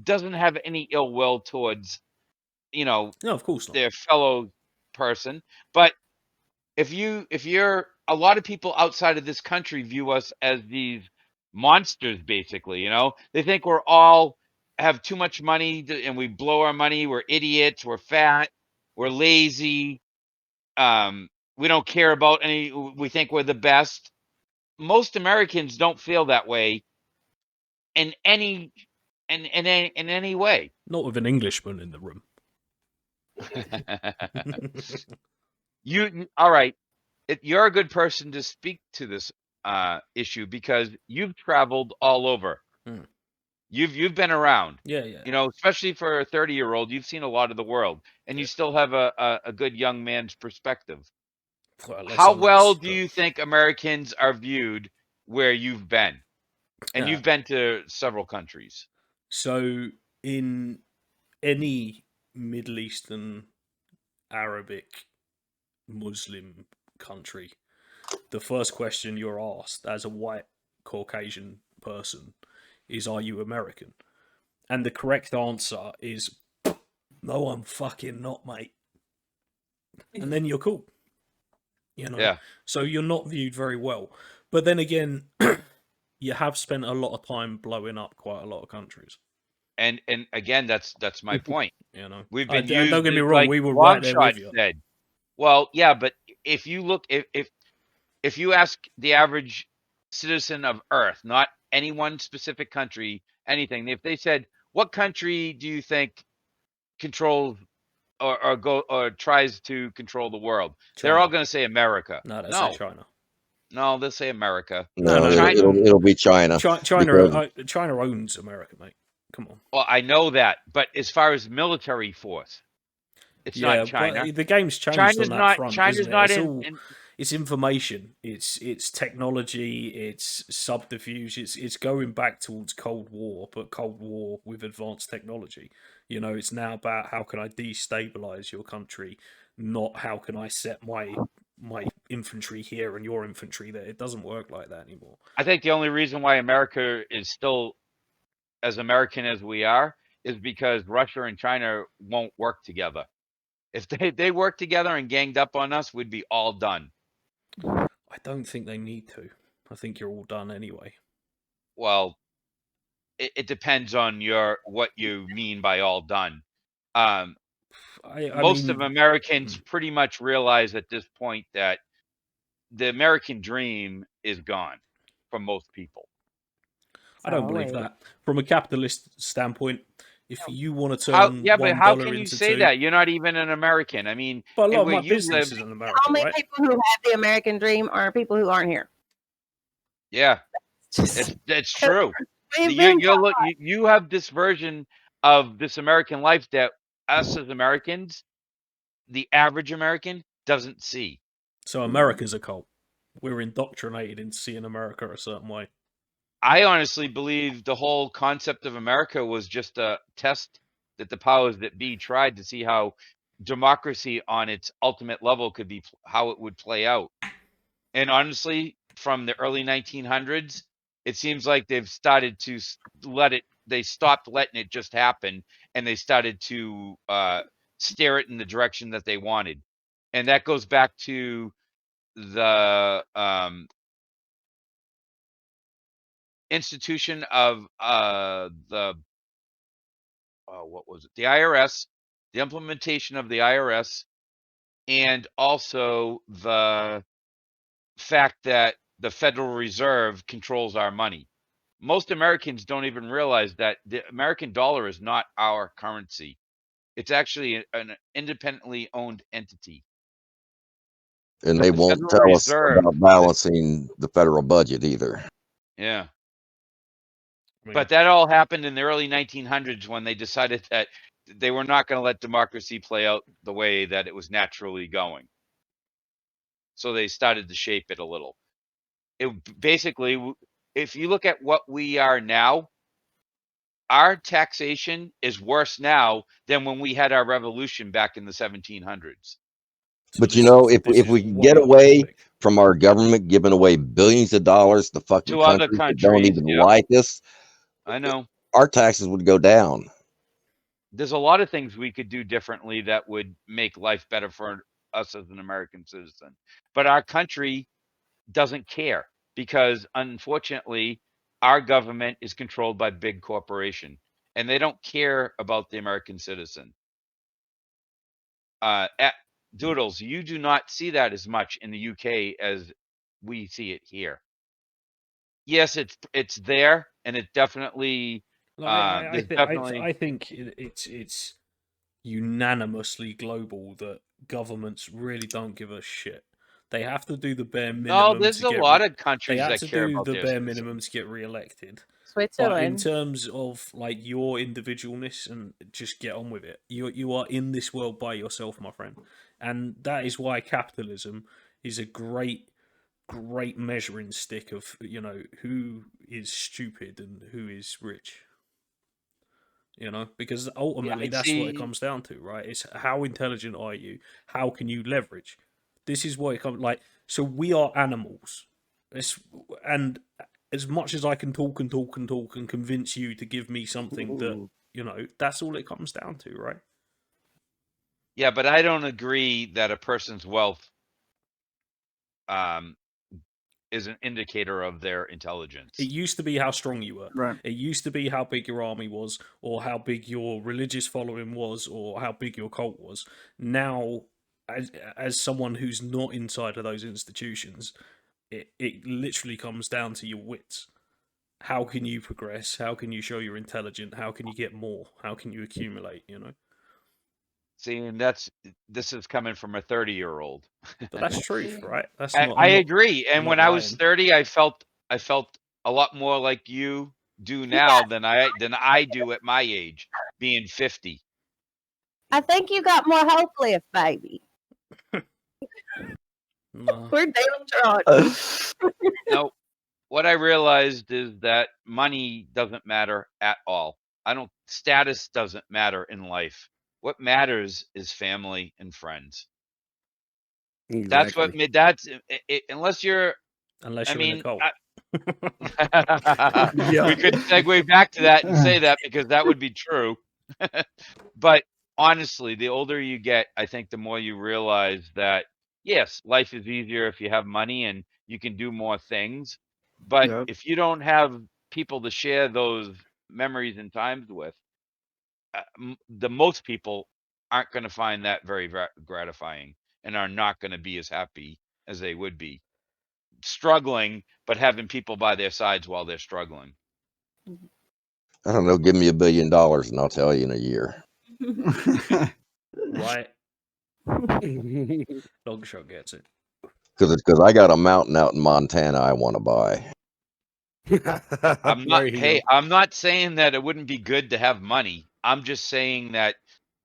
doesn't have any ill will towards, no, of course not, their fellow person. But if you're a lot of people outside of this country view us as these monsters, basically. You know, they think we're all have too much money and we blow our money. We're idiots. We're fat. We're lazy. We don't care about any. We think we're the best. Most Americans don't feel that way in any way. Not with an Englishman in the room. You all right? You're a good person to speak to this issue because you've traveled all over. Mm. You've been around. Yeah, yeah. You know, especially for a 30-year-old, you've seen a lot of the world, and you still have a good young man's perspective. Well, How well do you think Americans are viewed where you've been? And you've been to several countries. So in any Middle Eastern, Arabic, Muslim country, the first question you're asked as a white Caucasian person is, "Are you American?" And the correct answer is, "No, I'm fucking not, mate." And then you're cool. You know? Yeah. So you're not viewed very well. But then again, you have spent a lot of time blowing up quite a lot of countries. And again, that's my point. You know, We've been used. Don't get me wrong, like we were right there with you. Said. Well, yeah, but if you look, if you ask the average citizen of Earth, not any one specific country, anything, if they said, "What country do you think controls or tries to control the world?" China. They're all going to say America. No, they say China. No, they'll say America. No, China. it'll be China. China owns America, mate. Come on. Well, I know that, but as far as military force, it's not China. But the game's changed on that front. China's not it's information. It's technology. It's subterfuge. It's going back towards Cold War, but Cold War with advanced technology. You know, it's now about how can I destabilize your country, not how can I set my infantry here and your infantry there. It doesn't work like that anymore. I think the only reason why America is still as American as we are is because Russia and China won't work together. If they work together and ganged up on us, we'd be all done. I don't think they need to. I think you're all done anyway. Well, it depends on what you mean by all done. Most of Americans pretty much realize at this point that the American dream is gone for most people. I don't believe that. From a capitalist standpoint, if you want to turn but how can you into say $2, that? You're not even an American. I mean, but a lot of my business is in America, how many right? people who have the American dream are people who aren't here? Yeah, it's true. You have this version of this American life that us as Americans, the average American, doesn't see. So America's a cult. We're indoctrinated into seeing America a certain way. I honestly believe the whole concept of America was just a test that the powers that be tried to see how democracy on its ultimate level could be, how it would play out. And honestly, from the early 1900s, it seems like they've started to they stopped letting it just happen, and they started to steer it in the direction that they wanted. And that goes back to the institution of what was it? The IRS, the implementation of the IRS, and also the fact that the Federal Reserve controls our money. Most Americans don't even realize that the American dollar is not our currency. It's actually an independently owned entity. And they won't tell us about balancing the federal budget either. Yeah. But that all happened in the early 1900s when they decided that they were not going to let democracy play out the way that it was naturally going. So they started to shape it a little. Basically, if you look at what we are now, our taxation is worse now than when we had our revolution back in the 1700s. But you know, if we can get away from our government giving away billions of dollars to fucking other countries that don't even yep. like us, I know our taxes would go down. There's a lot of things we could do differently that would make life better for us as an American citizen. But our country doesn't care because, unfortunately, our government is controlled by big corporation, and they don't care about the American citizen. Doodles, you do not see that as much in the UK as we see it here. Yes, it's there, and it definitely I think it's unanimously global that governments really don't give a shit. They have to do the bare minimum. there's to a get lot of They countries have that to care do about the their bare citizens. minimum to get re-elected. Switzerland. But in terms of like your individualness and just get on with it, you are in this world by yourself, my friend, and that is why capitalism is a great measuring stick of who is stupid and who is rich. Because ultimately that's what it comes down to, right? It's how intelligent are you? How can you leverage? This is what it comes like. So we are animals, and as much as I can talk and talk and talk and convince you to give me something that that's all it comes down to, right? Yeah, but I don't agree that a person's wealth is an indicator of their intelligence. It used to be how strong you were. Right. It used to be how big your army was, or how big your religious following was, or how big your cult was. Now, as someone who's not inside of those institutions, it literally comes down to your wits. How can you progress? How can you show you're intelligent? How can you get more? How can you accumulate? See, and this is coming from a 30-year-old. But that's truth, right? That's I agree. And when I was lying. 30, I felt a lot more like you do now than I do at my age, being 50. I think you got more hope left, baby. No. We're downtrodden. No, what I realized is that money doesn't matter at all. Status doesn't matter in life. What matters is family and friends. Exactly. Unless you're in a cult. We could segue back to that and say that because that would be true. But honestly, the older you get, I think the more you realize that, yes, life is easier if you have money and you can do more things. But Yep. if you don't have people to share those memories and times with, the most people aren't going to find that very gratifying and are not going to be as happy as they would be struggling, but having people by their sides while they're struggling. I don't know. Give me $1 billion and I'll tell you in a year. Right. Longshot gets it. Because I got a mountain out in Montana I want to buy. I'm not saying that it wouldn't be good to have money. I'm just saying that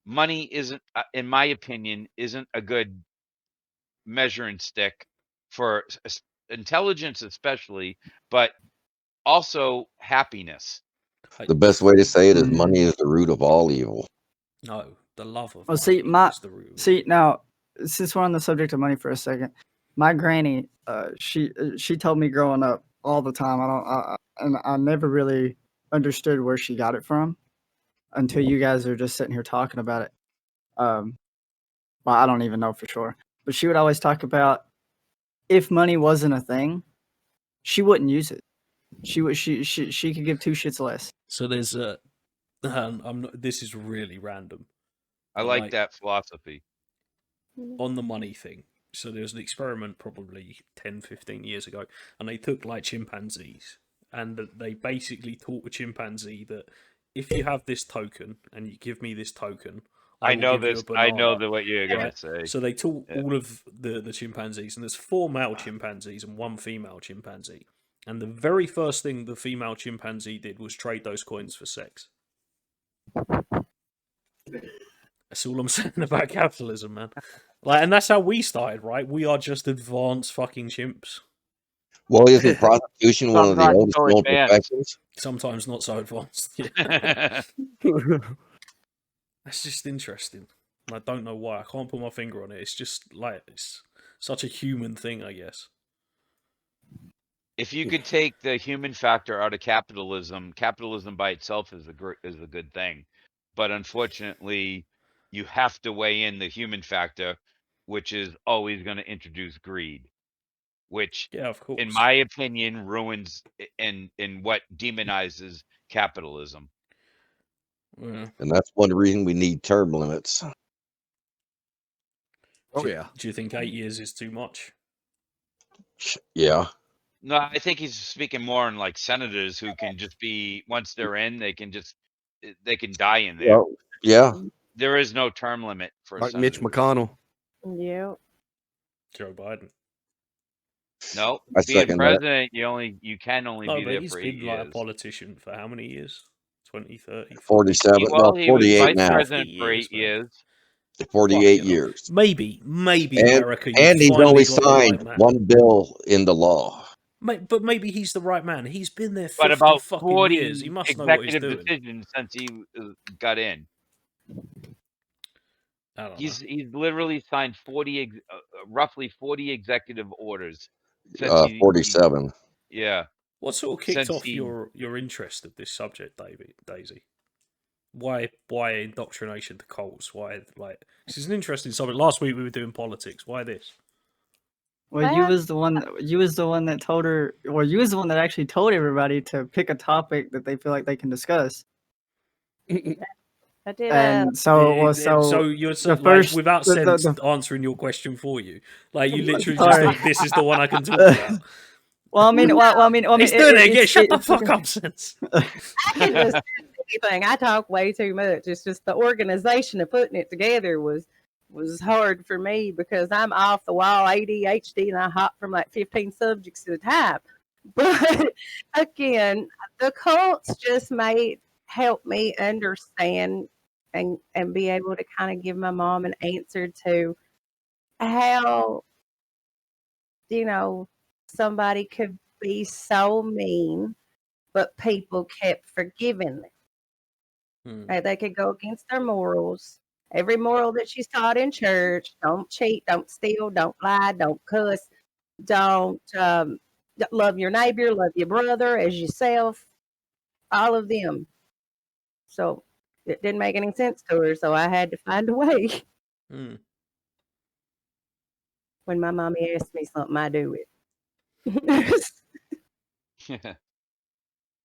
money isn't, in my opinion, isn't a good measuring stick for intelligence, especially, but also happiness. The best way to say it is money is the root of all evil. No, the love of Well, money is the root. See, now, since we're on the subject of money for a second, my granny, she told me growing up all the time. I never really understood where she got it from until you guys are just sitting here talking about it. Well, I don't even know for sure, but she would always talk about if money wasn't a thing, she wouldn't use it. She could give two shits less. So there's this is really random. I like that philosophy. On the money thing. So there was an experiment probably 10, 15 years ago, and they took like chimpanzees, and they basically taught a chimpanzee that if you have this token and you give me this token, I know give you a banana. I know what you're gonna say. So they taught all of the chimpanzees, and there's 4 male chimpanzees and 1 female chimpanzee. And the very first thing the female chimpanzee did was trade those coins for sex. That's all I'm saying about capitalism, man. And that's how we started, right? We are just advanced fucking chimps. Well, isn't prostitution one of the oldest known professions? Sometimes not so advanced. That's just interesting. I don't know why. I can't put my finger on it. It's just like it's such a human thing, I guess. If you could take the human factor out of capitalism by itself is a good thing. But unfortunately, you have to weigh in the human factor, which is always going to introduce greed. which, Yeah, of course. in my opinion, ruins and what demonizes capitalism. Yeah. And that's one reason we need term limits. Oh yeah. Do you think 8 years is too much? Yeah. No, I think he's speaking more on like senators who can just be, once they're in, they can die in there. Well, yeah. There is no term limit for a Like senator. Mitch McConnell. Yeah. Joe Biden. No, I being second that. president, you can only No, be but there he's for 8 been like a years. politician for how many years? 20, 30, 40? 47. Well, No, he was 48 vice now. president 50 for 8 years, man. years. 48 Fucking hell. years. Maybe And, America, you and he's finally only got the right signed man. one bill into law. But maybe he's the right man. He's been there 50 But about fucking years. He 40 must know what he's executive doing. decisions since he got in. I don't know. He's literally signed roughly 40 executive orders since 47. yeah. What sort of kicked Since off he- your interest of this subject, Daisy? Why indoctrination to cults? Why, like, this is an interesting subject. Last week we were doing politics. Why this? Well, you was the one that told her, or you was the one that actually told everybody to pick a topic that they feel like they can discuss. I did. And so you're the like, first without sense answering your question for you, like you literally just Sorry. thought this is the one I can talk about. well, I mean, He's doing it again. Shut the fuck up, sense. I can just do anything. I talk way too much. It's just the organization of putting it together was hard for me because I'm off the wall ADHD and I hop from like 15 subjects at a time. But again, the cults just help me understand and be able to kind of give my mom an answer to how, somebody could be so mean, but people kept forgiving them. They could go against their morals. Every moral that she's taught in church: don't cheat, don't steal, don't lie, don't cuss, don't love your neighbor, love your brother as yourself, all of them. So it didn't make any sense to her, so I had to find a way. When my mommy asks me something, I do it.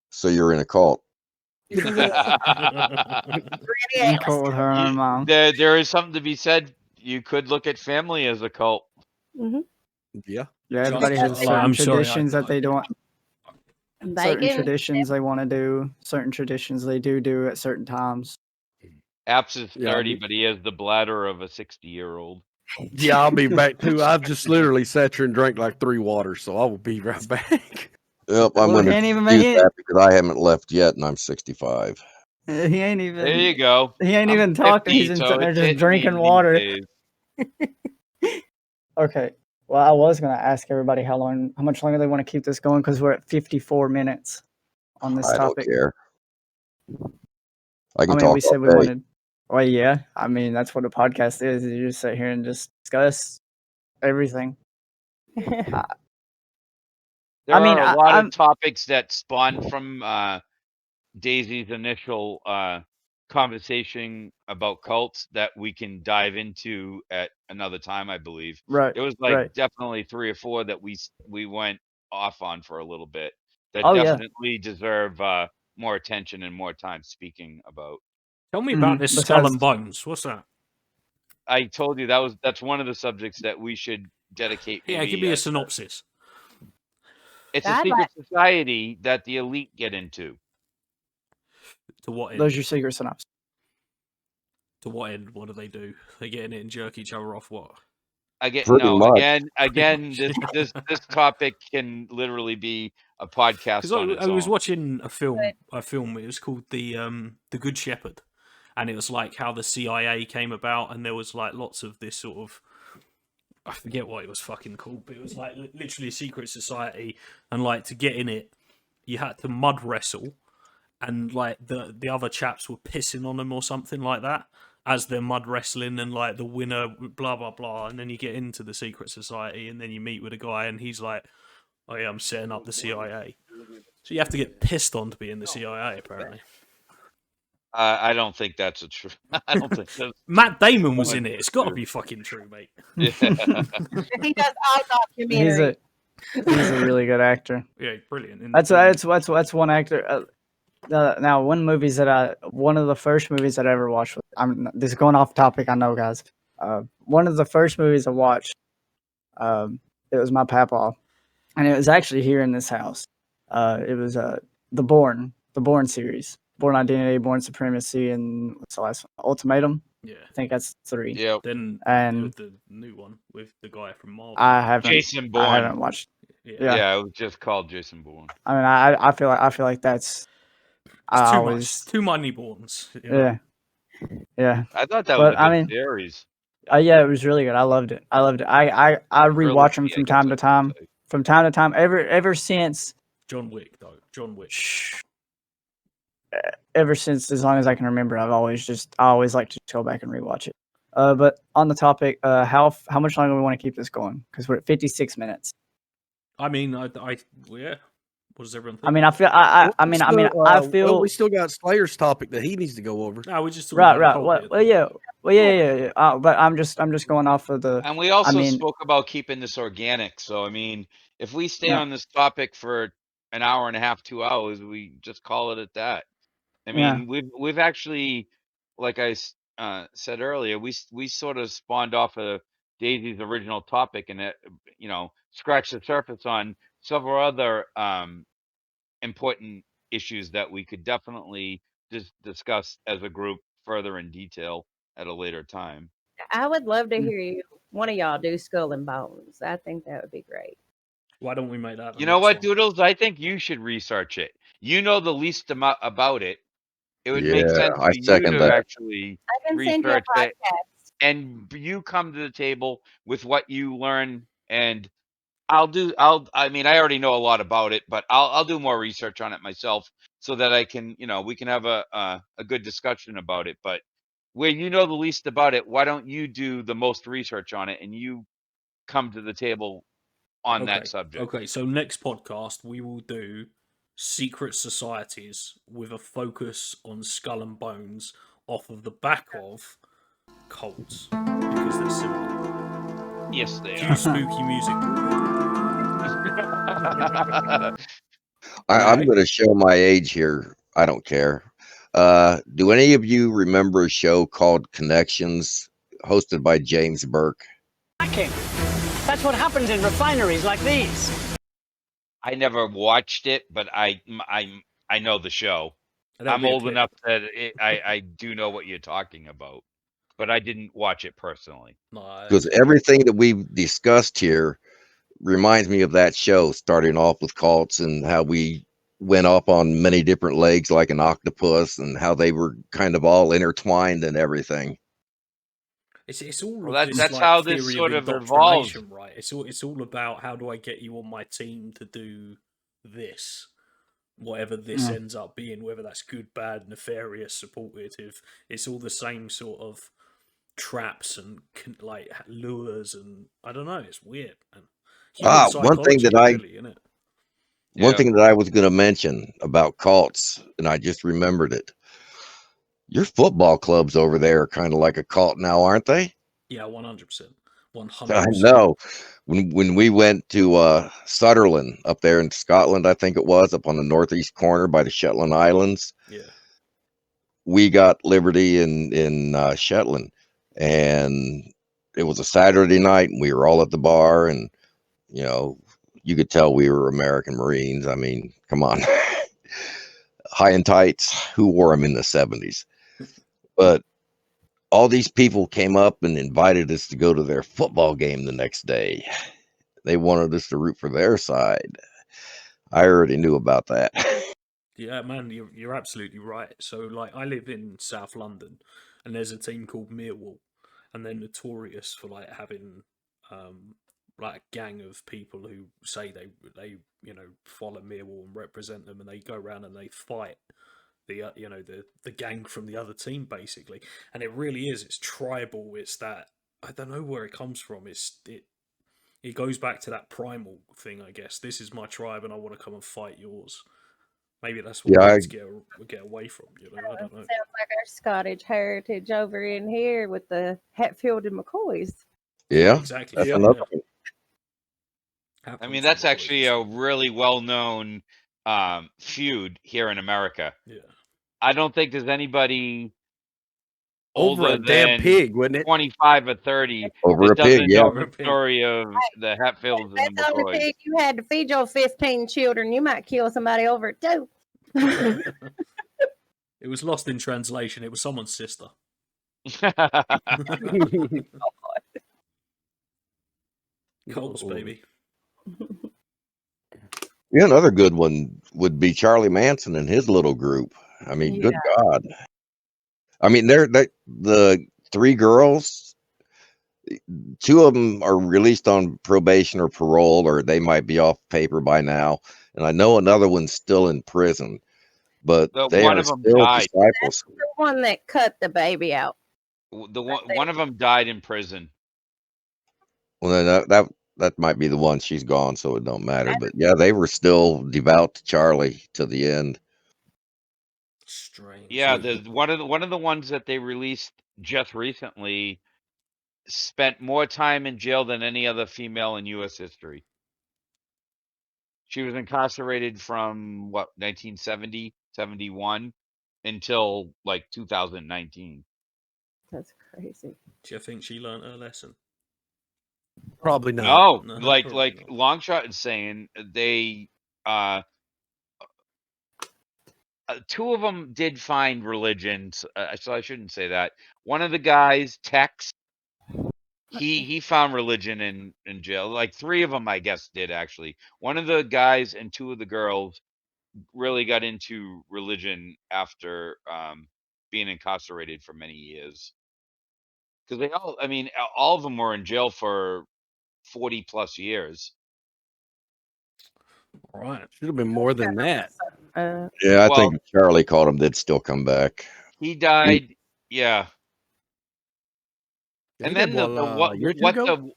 So you're in a cult. you called her own mom. There is something to be said. You could look at family as a cult. Mm-hmm. Yeah. Yeah, everybody has certain traditions that they don't. Certain traditions they want to do. Certain traditions they do at certain times. Apps is 30, but he has the bladder of a 60-year-old. Yeah, I'll be back too. I've just literally sat here and drank like 3 waters, so I will be right back. Yep, I'm Well, going he ain't to even do make it. that because I haven't left yet, and I'm 65. He ain't even. There you go. He ain't I'm even talking. 50, He's in so sitting there it's just hitting drinking me water. these days. Okay. Well, I was gonna ask everybody how much longer they want to keep this going because we're at 54 minutes on this I topic. don't care. I I can mean, talk we said all we day. wanted. Well, yeah. I mean, that's what a podcast is. You just sit here and just discuss everything. There I mean, are a lot of topics that spawn from Daisy's initial conversation about cults that we can dive into at another time, I believe. Right. It was like definitely 3 or 4 that we went off on for a little bit that definitely deserve more attention and more time speaking about. Tell me about this skull and bones. What's that? I told you that's one of the subjects that we should dedicate. Yeah, give me a synopsis. It's a secret society that the elite get into. To what end? Those are your secret synopsis. To what end? What do? They get in it and jerk each other off. What? Again, this topic can literally be a podcast. Because I was watching a film. It was called the Good Shepherd, and it was like how the CIA came about, and there was like lots of this sort of. I forget what it was fucking called, but it was like literally a secret society, and like to get in it, you had to mud wrestle, and like the other chaps were pissing on them or something like that as they're mud wrestling, and like the winner, blah blah blah, and then you get into the secret society, and then you meet with a guy, and he's like, "Oh yeah, I'm setting up the CIA." So you have to get pissed on to be in the CIA, apparently. I don't think that's a true. I don't think that's Matt Damon was in it. It's got to be fucking true, mate. Yeah. He does all documentaries. He's a really good actor. Yeah, brilliant. That's one actor. Now, one of the first movies that I ever watched. This is going off topic, I know, guys. One of the first movies I watched, it was my papa, and it was actually here in this house. It was the Bourne series, Bourne Identity, Bourne Supremacy, and what's the last one? Ultimatum. Yeah, I think that's 3. Yeah. Then And the new one with the guy from Marvel. Jason Bourne. I haven't watched. Yeah, it was just called Jason Bourne. I mean, I feel like that's. It's too much. Too many Bournes. You know? Yeah. I thought that was a good series. Yeah, it was really good. I loved it. I rewatch them from time to time. From time to time, ever since John Wick, though. John Wick. Ever since, as long as I can remember, I always like to go back and rewatch it. But on the topic, how much longer do we want to keep this going? Because we're at 56 minutes. I mean, yeah. What does everyone think? I mean, I feel well, we still got Slayer's topic that he needs to go over. No, we just right. Well, yeah. But I'm just going off of the. And we also spoke about keeping this organic. So I mean, if we stay on this topic for an hour and a half, 2 hours, we just call it at that. I mean, we've actually, like I said earlier, we sort of spawned off of Daisy's original topic, and it, scratched the surface on several other important issues that we could definitely discuss as a group further in detail at a later time. I would love to hear one of y'all do Skull and Bones. I think that would be great. Why don't we make that? You know what, Doodles? I think you should research it. You know the least amount about it. It would make sense for you to actually research it, and you come to the table with what you learn. And I already know a lot about it, but I'll do more research on it myself so that I can, we can have a good discussion about it. But where you know the least about it, why don't you do the most research on it and you come to the table on that subject? Okay, so next podcast we will do secret societies with a focus on Skull and Bones off of the back of cults because they're similar. Yes, they are. Cue spooky music. I'm going to show my age here. I don't care. Do any of you remember a show called Connections, hosted by James Burke? That's what happens in refineries like these. I never watched it, but I know the show. I'm old enough that I do know what you're talking about, but I didn't watch it personally. Because everything that we've discussed here reminds me of that show, starting off with cults and how we went up on many different legs like an octopus and how they were kind of all intertwined and everything. It's all that's how this sort of evolved, right? It's all about how do I get you on my team to do this, whatever this ends up being, whether that's good, bad, nefarious, supportive. It's all the same sort of traps and like lures, and I don't know. It's weird. One thing that I was going to mention about cults, and I just remembered it. Your football clubs over there are kind of like a cult now, aren't they? Yeah, 100%. 100%. I know. When we went to Sutherland up there in Scotland, I think it was, up on the northeast corner by the Shetland Islands. Yeah. We got Liberty in Shetland, and it was a Saturday night, and we were all at the bar, and you could tell we were American Marines. I mean, come on. High and tights, who wore them in the 70s? But all these people came up and invited us to go to their football game the next day. They wanted us to root for their side. I already knew about that. Yeah, man, you're absolutely right. So, like, I live in South London, and there's a team called Millwall, and they're notorious for like having like a gang of people who say they follow Millwall and represent them, and they go around and they fight the gang from the other team, basically. And it really is, it's tribal. It's that, I don't know where it comes from. It goes back to that primal thing, I guess. This is my tribe and I want to come and fight yours. Maybe that's what we need to get away from. I don't know. Sounds like our Scottish heritage over in here with the Hatfield and McCoys. Yeah, exactly. That's another thing. I mean, that's actually a really well-known feud here in America. Yeah. I don't think there's anybody Over older a damn than pig, wouldn't it? 25 or 30 Over that a pig, doesn't yeah. know Over a the pig. story of the Hatfields and the That's the only McCoys. pig you had to feed your 15 children. You might kill somebody over it too. It was lost in translation. It was someone's sister. Colts, baby. Yeah, another good one would be Charlie Manson and his little group. I mean, good God. I mean, they're the three girls. Two of them are released on probation or parole, or they might be off paper by now. And I know another one's still in prison, but they one are of them still died. disciples. The one that cut the baby out. One of them died in prison. Well, then that might be the one. She's gone, so it don't matter. But yeah, they were still devout to Charlie to the end. Strange. Yeah, one of the ones that they released just recently spent more time in jail than any other female in U.S. history. She was incarcerated from 1970, 71 until like 2019. That's crazy. Do you think she learned her lesson? Probably not. No, No, like probably not. Longshot is saying, they two of them did find religion, so I shouldn't say that. One of the guys, Tex, he found religion in jail. Like three of them, I guess, did actually. One of the guys and two of the girls really got into religion after being incarcerated for many years. Because all of them were in jail for 40 plus years. All right. Should have been more than that. Yeah, I think if Charlie caught him, they'd still come back. He died. Yeah. He And did then a year or two ago?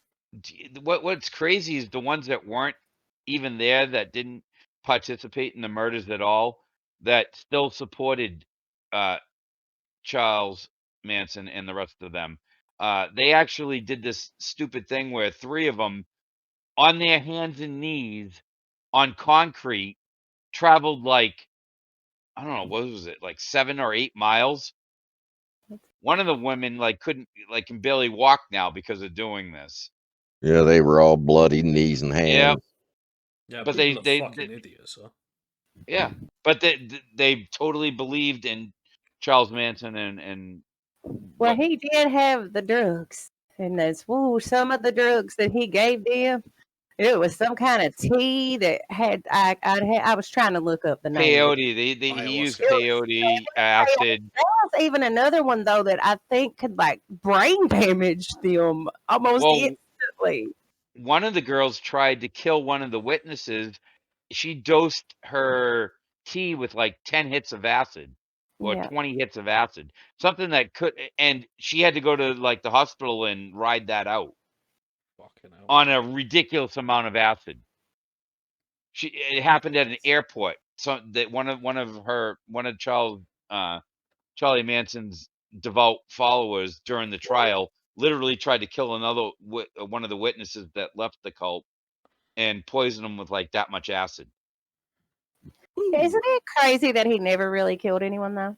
what's crazy is the ones that weren't even there, that didn't participate in the murders at all, that still supported Charles Manson and the rest of them. They actually did this stupid thing where three of them, on their hands and knees on concrete, traveled like, I don't know, what was it, like 7 or 8 miles? One of the women can barely walk now because of doing this. Yeah, they were all bloody knees and hands. Yeah, But people they are fucking idiots, huh? Yeah, but they totally believed in Charles Manson and Well, he did have the drugs, and some of the drugs that he gave them. It was some kind of tea that had. I was trying to look up the name. Peyote. He used peyote, acid. There was even another one though that I think could like brain damage them almost instantly. One of the girls tried to kill one of the witnesses. She dosed her tea with like 10 hits of acid or 20 hits of acid, something that and she had to go to like the hospital and ride that out on a ridiculous amount of acid. It happened at an airport. So that one of Charlie Manson's devout followers during the trial literally tried to kill one of the witnesses that left the cult and poison him with like that much acid. Isn't it crazy that he never really killed anyone though?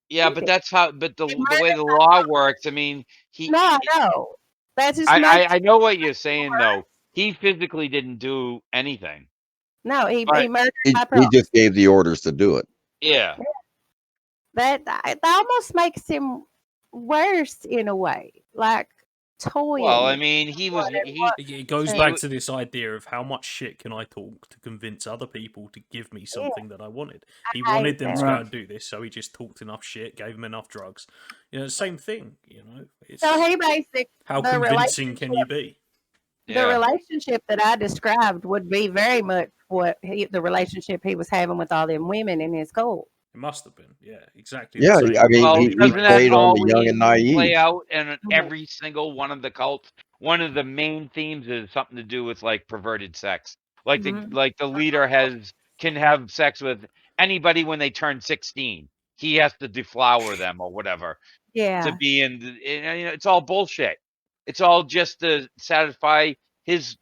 Yeah, but that's how. But the way the law works, I mean, No. That's just I know what you're saying though. He physically didn't do anything. No, he murdered my He just gave the orders to do it. Yeah. That almost makes him worse in a way, like toying. Well, I mean, It goes back to this idea of how much shit can I talk to convince other people to give me something that I wanted. He wanted them to go and do this, so he just talked enough shit, gave them enough drugs. Same thing. So he basically. How convincing can you be? The relationship that I described would be very much the relationship he was having with all them women in his cult. It must have been, yeah, exactly. Yeah, I mean, he preyed on the young and naive. Play out in every single one of the cults. One of the main themes is something to do with like perverted sex. Like the leader can have sex with anybody when they turn 16. He has to deflower them or whatever. Yeah. To be it's all bullshit. It's all just to satisfy his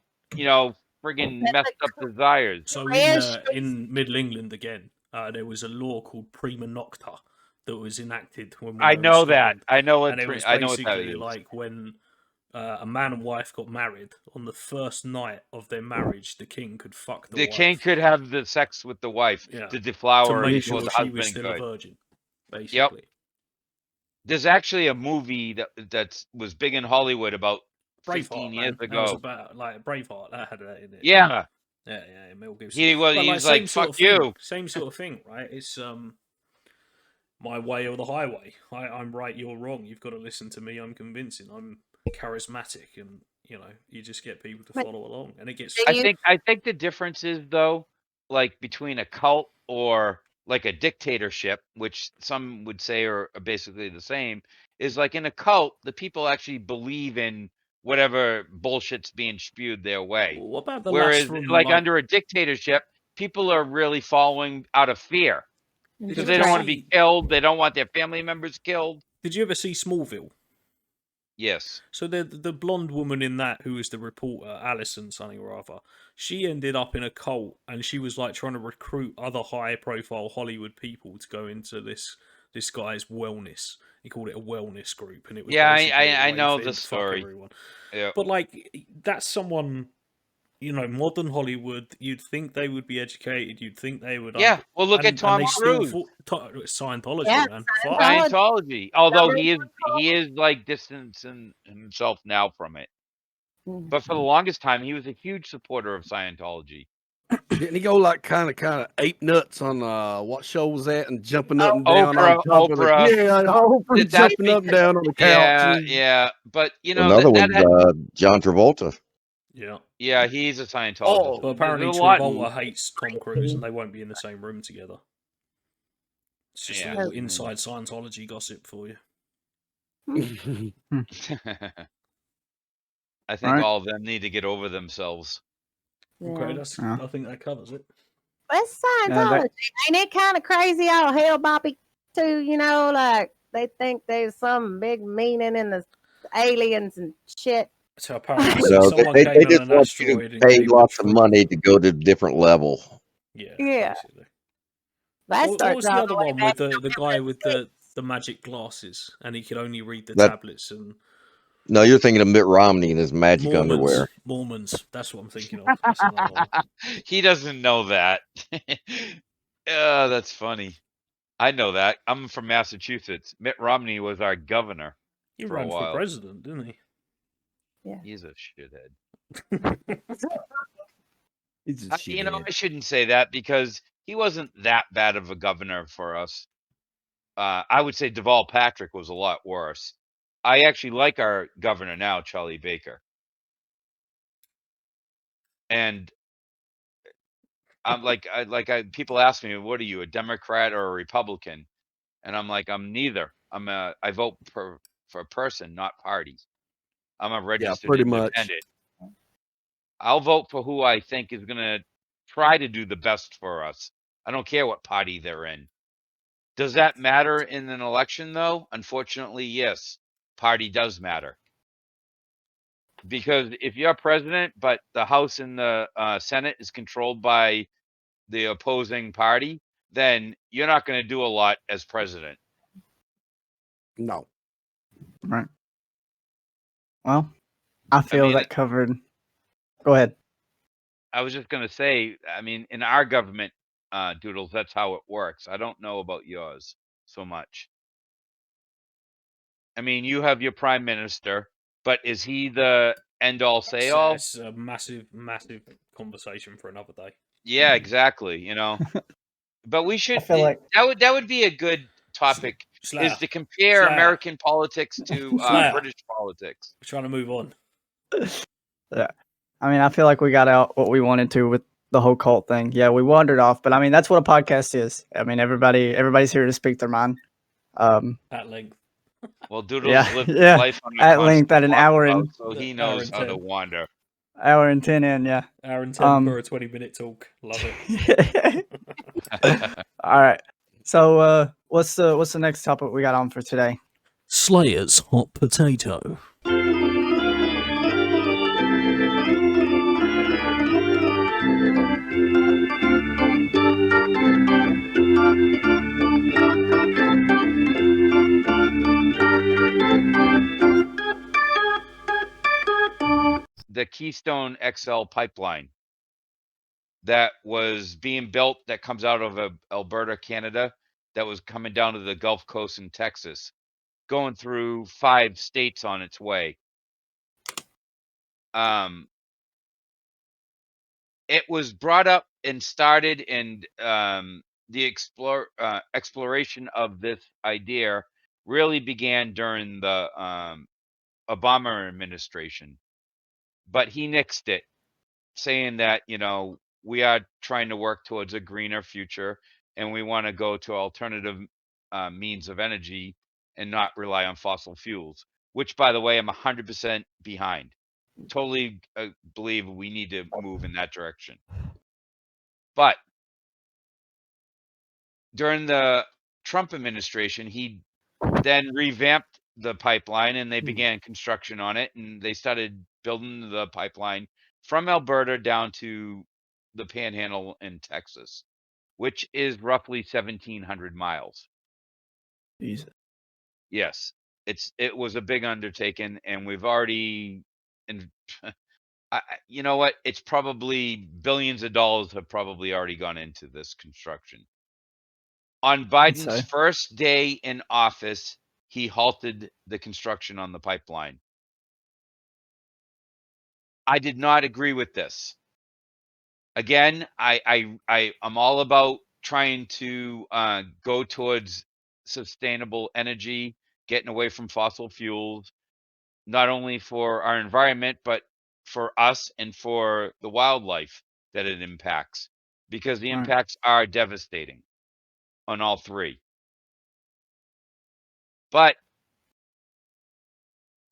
friggin' messed up desires. So Fresh in Middle England again, there was a law called prima nocta that was enacted when we I were in know that. Scotland. I know And it was I know what that basically is. like when a man and wife got married, on the first night of their marriage, the king could fuck the The wife. king could have the sex with the wife Yeah. to to deflower make before sure the she was husband still a could. virgin, basically. There's actually a movie that was big in Hollywood about 15 Braveheart, years man. That was ago. about like Braveheart. That had that in it. Yeah, Yeah, Mel Gibson. he's But like, same sort fuck of thing. you. Same sort of thing, right? It's my way or the highway. I'm right, you're wrong. You've got to listen to me. I'm convincing. I'm charismatic, and you just get people to But follow along, and it gets. do you I think the difference is though, like between a cult or like a dictatorship, which some would say are basically the same, is like in a cult, the people actually believe in whatever bullshit's being spewed their way. What about the lass Whereas, from like under a dictatorship, people are really following out of fear because they don't want to be killed. They don't want their family members killed. Did you ever see Smallville? Yes. So the blonde woman in that, who was the reporter, Alison something or other, she ended up in a cult, and she was like trying to recruit other high-profile Hollywood people to go into this guy's wellness. He called it a wellness group, and it was Yeah, basically a I way know for him the to fuck story. everyone. Yeah. But like, that's someone, modern Hollywood. You'd think they would be educated. You'd think they would. Yeah. Well, look at Tom Cruise. Scientology, Yeah, man. Fuck. Scientology. Although he is like distancing himself now from it. But for the longest time, he was a huge supporter of Scientology. Didn't he go like kind of ape nuts on what show was that, and jumping up and down Oprah, on top of the Oprah jumping up and down on the couch. Yeah. But Another one's John Travolta. Yeah, he's a Scientologist. Oh, but apparently Travolta hates Tom Cruise, and they won't be in the same room together. It's just a little inside Scientology gossip for you. I think all of them need to get over themselves. Okay, I think that covers it. That's Scientology. Ain't it kind of crazy all hell Bobby too, like they think there's some big meaning in the aliens and shit. So apparently they just want you to pay lots of money to go to a different level. Yeah. Basically. What was the other one with the guy with the magic glasses, and he could only read the tablets? And no, you're thinking of Mitt Romney and his magic underwear. Mormons. That's what I'm thinking of. That's another one. He doesn't know that. That's funny. I know that. I'm from Massachusetts. Mitt Romney was our governor. He ran for president, didn't he? Yeah. He's a shithead. He's a shithead. I shouldn't say that because he wasn't that bad of a governor for us. I would say Deval Patrick was a lot worse. I actually like our governor now, Charlie Baker. And I'm people ask me, what are you, a Democrat or a Republican? And I'm like, I'm neither. I vote for a person, not parties. I'm a registered independent. I'll vote for who I think is going to try to do the best for us. I don't care what party they're in. Does that matter in an election, though? Unfortunately, yes. Party does matter. Because if you're president, but the House and the Senate is controlled by the opposing party, then you're not going to do a lot as president. No. Right. Well, I feel that covered. Go ahead. I was just going to say, in our government, Doodles, that's how it works. I don't know about yours so much. You have your prime minister, but is he the end-all, say-all? It's a massive, massive conversation for another day. Yeah, exactly. But we should. That would be a good topic. Is to compare American politics to British politics. We're trying to move on. Yeah. I feel like we got out what we wanted to with the whole cult thing. Yeah, we wandered off, but that's what a podcast is. Everybody's here to speak their mind. At length. Well, Doodles lived life on at length at an hour and so he knows how to wander. Hour and 10 in, yeah. Hour and 10 for a 20-minute talk. Love it. All right. So what's the next topic we got on for today? Slayer's hot potato. The Keystone XL pipeline that was being built, that comes out of Alberta, Canada, that was coming down to the Gulf Coast in Texas, going through 5 states on its way. It was brought up and started, and the exploration of this idea really began during the Obama administration, but he nixed it, saying that, you know, we are trying to work towards a greener future, and we want to go to alternative means of energy and not rely on fossil fuels, which, by the way, I'm 100% behind. Totally believe we need to move in that direction. But during the Trump administration, he then revamped the pipeline, and they began construction on it, and they started building the pipeline from Alberta down to the Panhandle in Texas, which is roughly 1,700 miles. Jesus. Yes, it was a big undertaking, and we've already, and you know what? It's probably billions of dollars have probably already gone into this construction. On Biden's say. first day in office, he halted the construction on the pipeline. I did not agree with this. Again, I'm all about trying to go towards sustainable energy, getting away from fossil fuels, not only for our environment, but for us and for the wildlife that it impacts, because the Right. impacts are devastating on all 3. But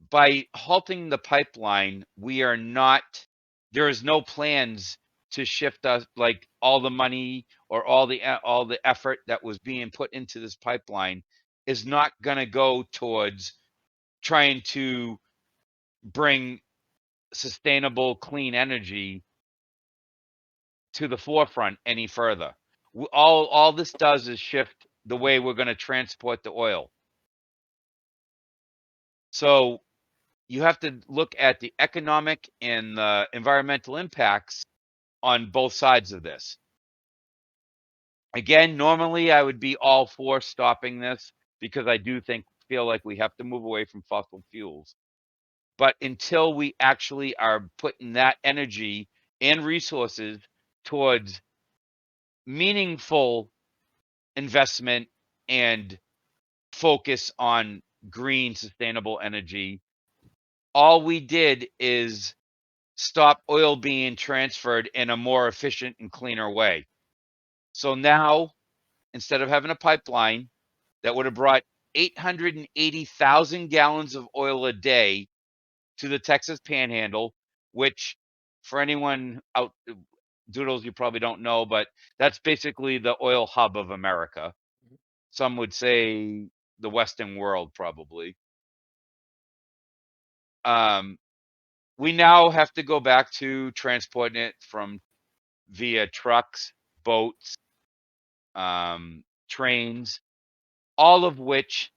by halting the pipeline, we are not, there is no plans to shift us, like all the money or all the effort that was being put into this pipeline is not going to go towards trying to bring sustainable, clean energy to the forefront any further. All this does is shift the way we're going to transport the oil. So you have to look at the economic and the environmental impacts on both sides of this. Again, normally I would be all for stopping this, because I do feel like we have to move away from fossil fuels. But until we actually are putting that energy and resources towards meaningful investment and focus on green, sustainable energy, all we did is stop oil being transferred in a more efficient and cleaner way. So now, instead of having a pipeline that would have brought 880,000 gallons of oil a day to the Texas Panhandle, which, for anyone out, Doodles, you probably don't know, but that's basically the oil hub of America. Some would say the Western world, probably. We now have to go back to transporting it via trucks, boats, trains, all of which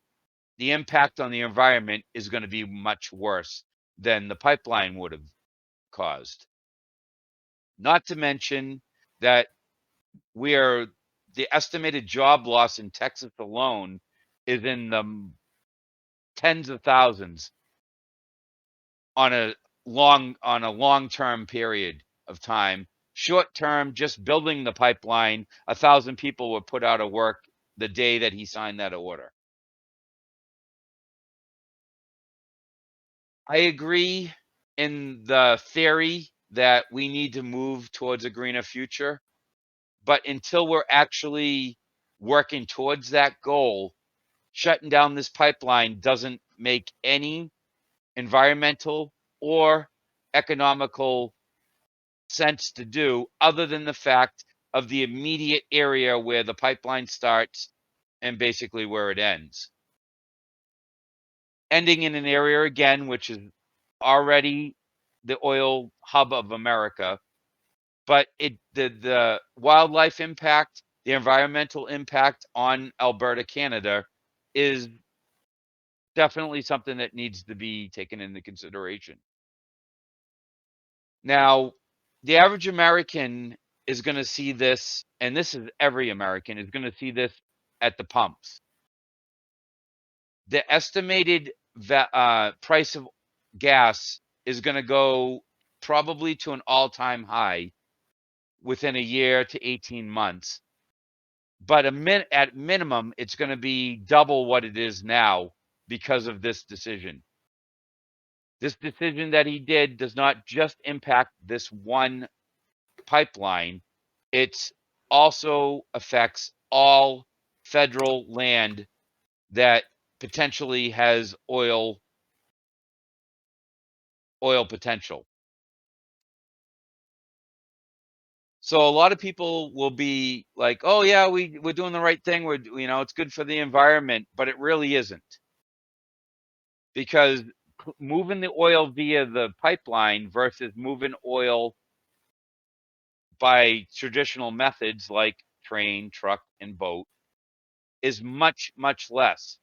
the impact on the environment is going to be much worse than the pipeline would have caused. Not to mention that the estimated job loss in Texas alone is in the tens of thousands on a long-term period of time. Short term, just building the pipeline, 1,000 people were put out of work the day that he signed that order. I agree in the theory that we need to move towards a greener future, but until we're actually working towards that goal, shutting down this pipeline doesn't make any environmental or economical sense to do, other than the fact of the immediate area where the pipeline starts and basically where it ends. Ending in an area, again, which is already the oil hub of America, but the wildlife impact the environmental impact on Alberta, Canada, is definitely something that needs to be taken into consideration. Now, the average American is going to see this, and this is every American, is going to see this at the pumps. The estimated price of gas is going to go probably to an all-time high within a year to 18 months. But at minimum, it's going to be double what it is now because of this decision. This decision that he did does not just impact this one pipeline. It also affects all federal land that potentially has oil potential. So a lot of people will be like, "Oh yeah, we're doing the right thing. It's good for the environment," but it really isn't, because moving the oil via the pipeline versus moving oil by traditional methods like train, truck, and boat is much, much less.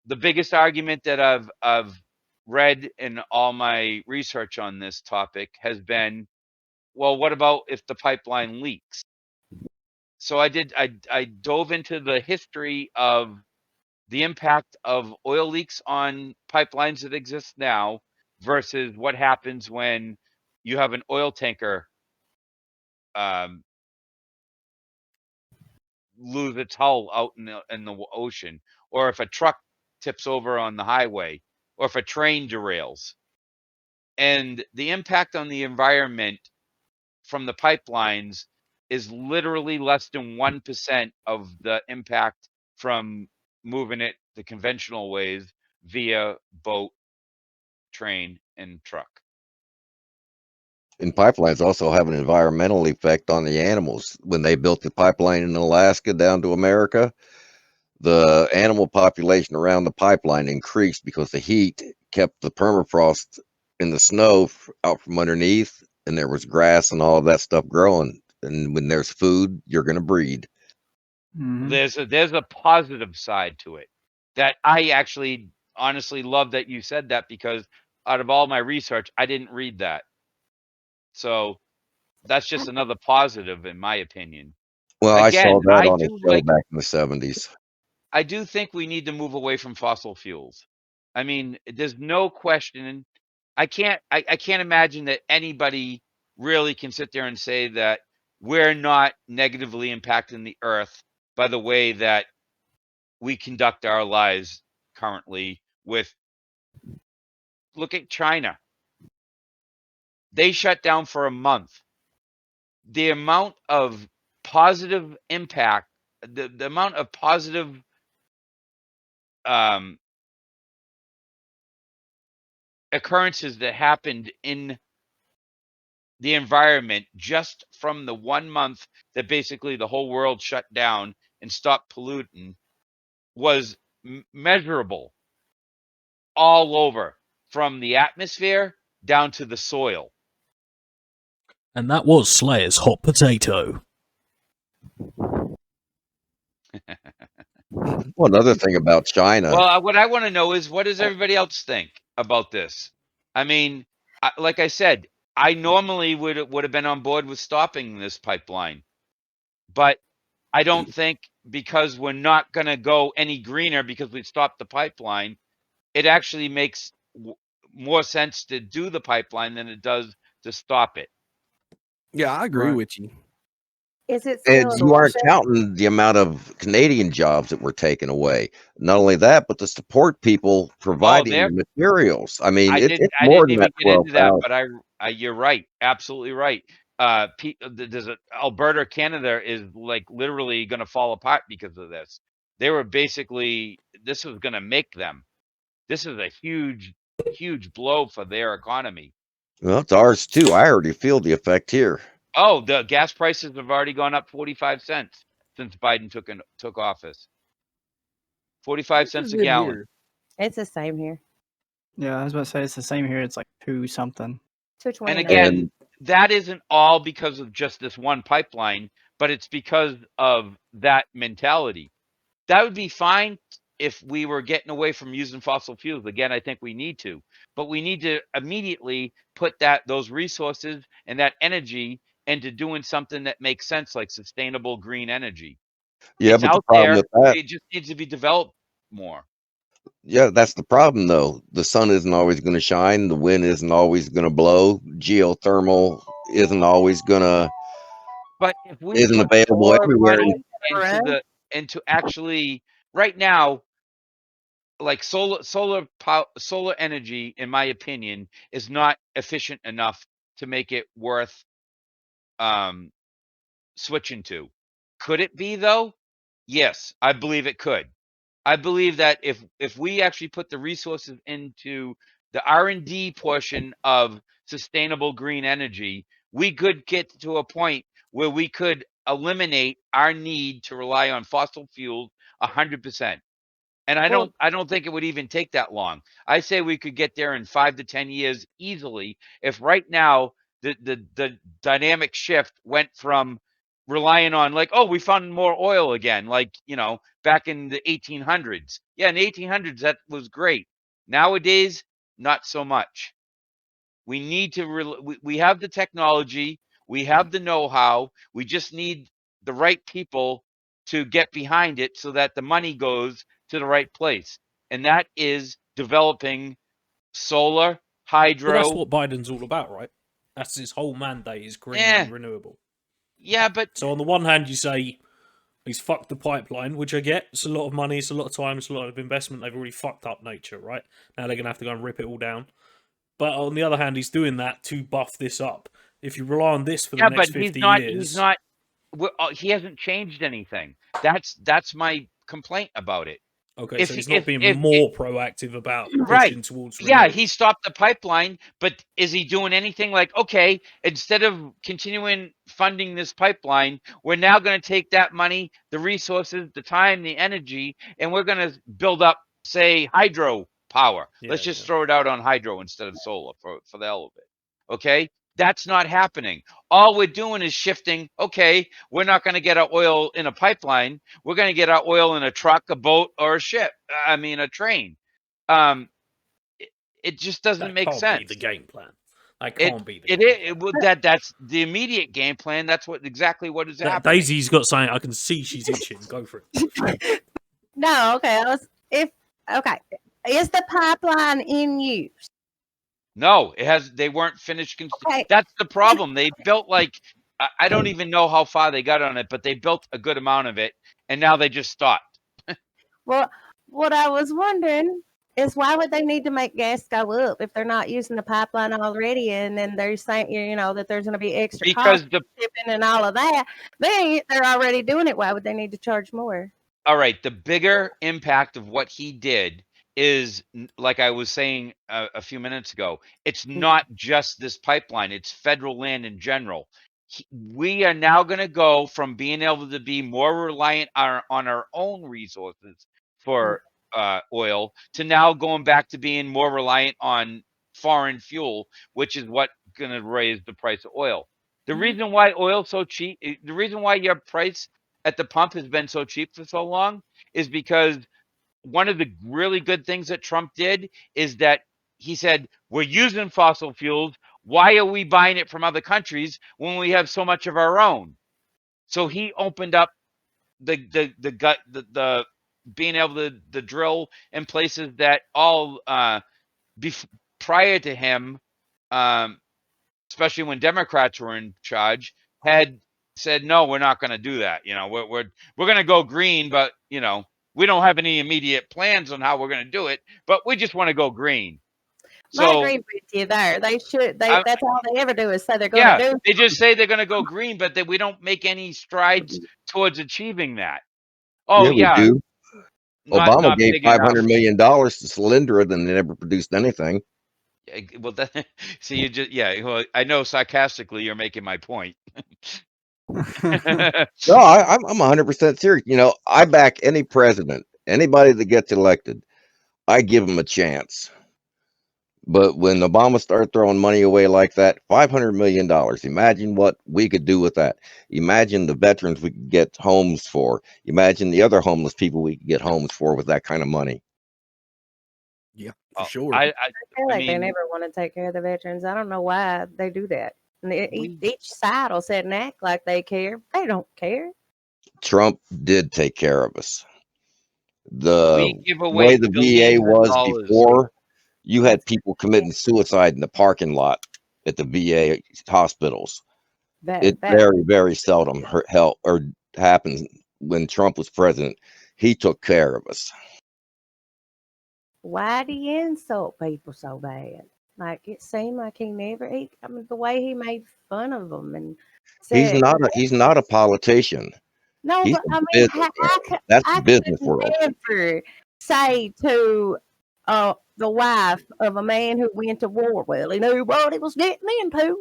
The biggest argument that I've read in all my research on this topic has been, well, what about if the pipeline leaks? So I dove into the history of the impact of oil leaks on pipelines that exist now versus what happens when you have an oil tanker lose its hull out in the ocean, or if a truck tips over on the highway, or if a train derails. And the impact on the environment from the pipelines is literally less than 1% of the impact from moving it the conventional ways via boat, train, and truck. And pipelines also have an environmental effect on the animals. When they built the pipeline in Alaska down to America, the animal population around the pipeline increased because the heat kept the permafrost in the snow out from underneath, and there was grass and all of that stuff growing. And when there's food, you're going to breed. Mm-hmm. There's a positive side to it that I actually honestly love that you said that, because out of all my research, I didn't read that. So that's just another positive in my opinion. Well, Again, I saw that I on a do show back in the 70s. I do think we need to move away from fossil fuels. I mean, there's no question. I can't imagine that anybody really can sit there and say that we're not negatively impacting the earth by the way that we conduct our lives currently with, look at China. They shut down for a month. The amount of positive impact, the amount of positive occurrences that happened in the environment just from the 1 month that basically the whole world shut down and stopped polluting was measurable all over, from the atmosphere down to the soil. And that was Slayer's hot potato. Well, another thing about China. Well, what I want to know is, what does everybody else think about this? I mean, like I said, I normally would have been on board with stopping this pipeline, but I don't think, because we're not going to go any greener because we stopped the pipeline, it actually makes more sense to do the pipeline than it does to stop it. Yeah, I agree with you. Is it And still you aren't counting the amount of Canadian jobs that were taken away. Not only that, but to support people providing the materials. I mean, it's more than that 12,000. But you're right, absolutely right. Alberta, Canada is like literally going to fall apart because of this. They were basically, this was going to make them. This is a huge, huge blow for their economy. Well, it's ours too. I already feel the effect here. Oh, the gas prices have already gone up 45 cents since Biden took office. 45 cents a gallon. Here. It's the same here. Yeah, I was about to say it's the same here. It's like 2 something. $2.29. And again, that isn't all because of just this one pipeline, but it's because of that mentality. That would be fine if we were getting away from using fossil fuels. Again, I think we need to, but we need to immediately put those resources and that energy into doing something that makes sense, like sustainable green energy. Yeah, It's but the out problem there. with that, It just needs to be developed more. yeah, that's the problem though. The sun isn't always going to shine. The wind isn't always going to blow. Geothermal isn't always going to, But if we isn't put available more everywhere. money into actually right now, like solar energy, in my opinion, is not efficient enough to make it worth switching to. Could it be though? Yes, I believe it could. I believe that if we actually put the resources into the R&D portion of sustainable green energy, we could get to a point where we could eliminate our need to rely on fossil fuels 100%. And I don't think it would even take that long. I say we could get there in 5 to 10 years easily if right now the dynamic shift went from relying on, like, oh, we found more oil again, like, back in the 1800s. Yeah, in the 1800s that was great. Nowadays, not so much. We need to we have the technology, we have the know-how, we just need the right people to get behind it so that the money goes to the right place. And that is developing solar, But hydro. that's what Biden's all about, right? That's his whole mandate, is green and renewable. Yeah, but so on the one hand, you say he's fucked the pipeline, which I get. It's a lot of money, it's a lot of time, it's a lot of investment. They've already fucked up nature, right? Now they're going to have to go and rip it all down. But on the other hand, he's doing that to buff this up. If you rely on this for the next 50 years... he hasn't changed anything. That's my complaint about it. Okay, so he's not being more proactive about pushing towards renewables. Yeah, he stopped the pipeline, but is he doing anything like, okay, instead of continuing funding this pipeline, we're now going to take that money, the resources, the time, the energy, and we're going to build up, say, hydro power. Let's just throw it out on hydro instead of solar for the hell of it. Okay? That's not happening. All we're doing is shifting. Okay, we're not going to get our oil in a pipeline. We're going to get our oil in a truck, a boat, or a ship. I mean, a train. It just doesn't make sense. That can't be the game plan. That can't be the game plan. That's the immediate game plan. That's exactly what is happening. Daisy's got something. I can see she's itching. Go for it. No, okay. Is the pipeline in use? No, they weren't finished. Okay. That's the problem. They built I don't even know how far they got on it, but they built a good amount of it, and now they just stopped. Well, what I was wondering is why would they need to make gas go up if they're not using the pipeline already, and then they're saying that there's going to be extra cost shipping and all of that. They're already doing it. Why would they need to charge more? All right, the bigger impact of what he did is, like I was saying a few minutes ago, it's not just this pipeline, it's federal land in general. We are now going to go from being able to be more reliant on our own resources for oil to now going back to being more reliant on foreign fuel, which is what's going to raise the price of oil. The reason why oil's so cheap, the reason why your price at the pump has been so cheap for so long is because one of the really good things that Trump did is that he said, we're using fossil fuels. Why are we buying it from other countries when we have so much of our own? So he opened up the being able to drill in places that all prior to him, especially when Democrats were in charge, had said, no, we're not going to do that. We're going to go green, but we don't have any immediate plans on how we're going to do it, but we just want to go green. So I agree with you there. They should. That's all they ever do is say they're going to do. They just say they're going to go green, but we don't make any strides towards achieving that. Oh yeah. We do. Obama gave $500 million to Solyndra, then they never produced anything. Well, so you just Well, I know sarcastically you're making my point. No, I'm 100% serious. I back any president, anybody that gets elected. I give them a chance. But when Obama started throwing money away like that, $500 million, imagine what we could do with that. Imagine the veterans we could get homes for. Imagine the other homeless people we could get homes for with that kind of money. Yeah, for sure. I feel like they mean, never want to take care of the veterans. I don't know why they do that. And each side will sit and act like they care. They don't care. Trump did take care of us. we The give away way the VA billions of was dollars. before, you had people committing suicide in the parking lot at the VA hospitals. It very, very seldom happens. When Trump was president, he took care of us. Why do you insult people so bad? Like, it seemed like he never. I mean, the way he made fun of them and He's said, not a politician. no, He's but I a mean, businessman. That's the business world. Never say to the wife of a man who went to war, well, he knew what he was getting into.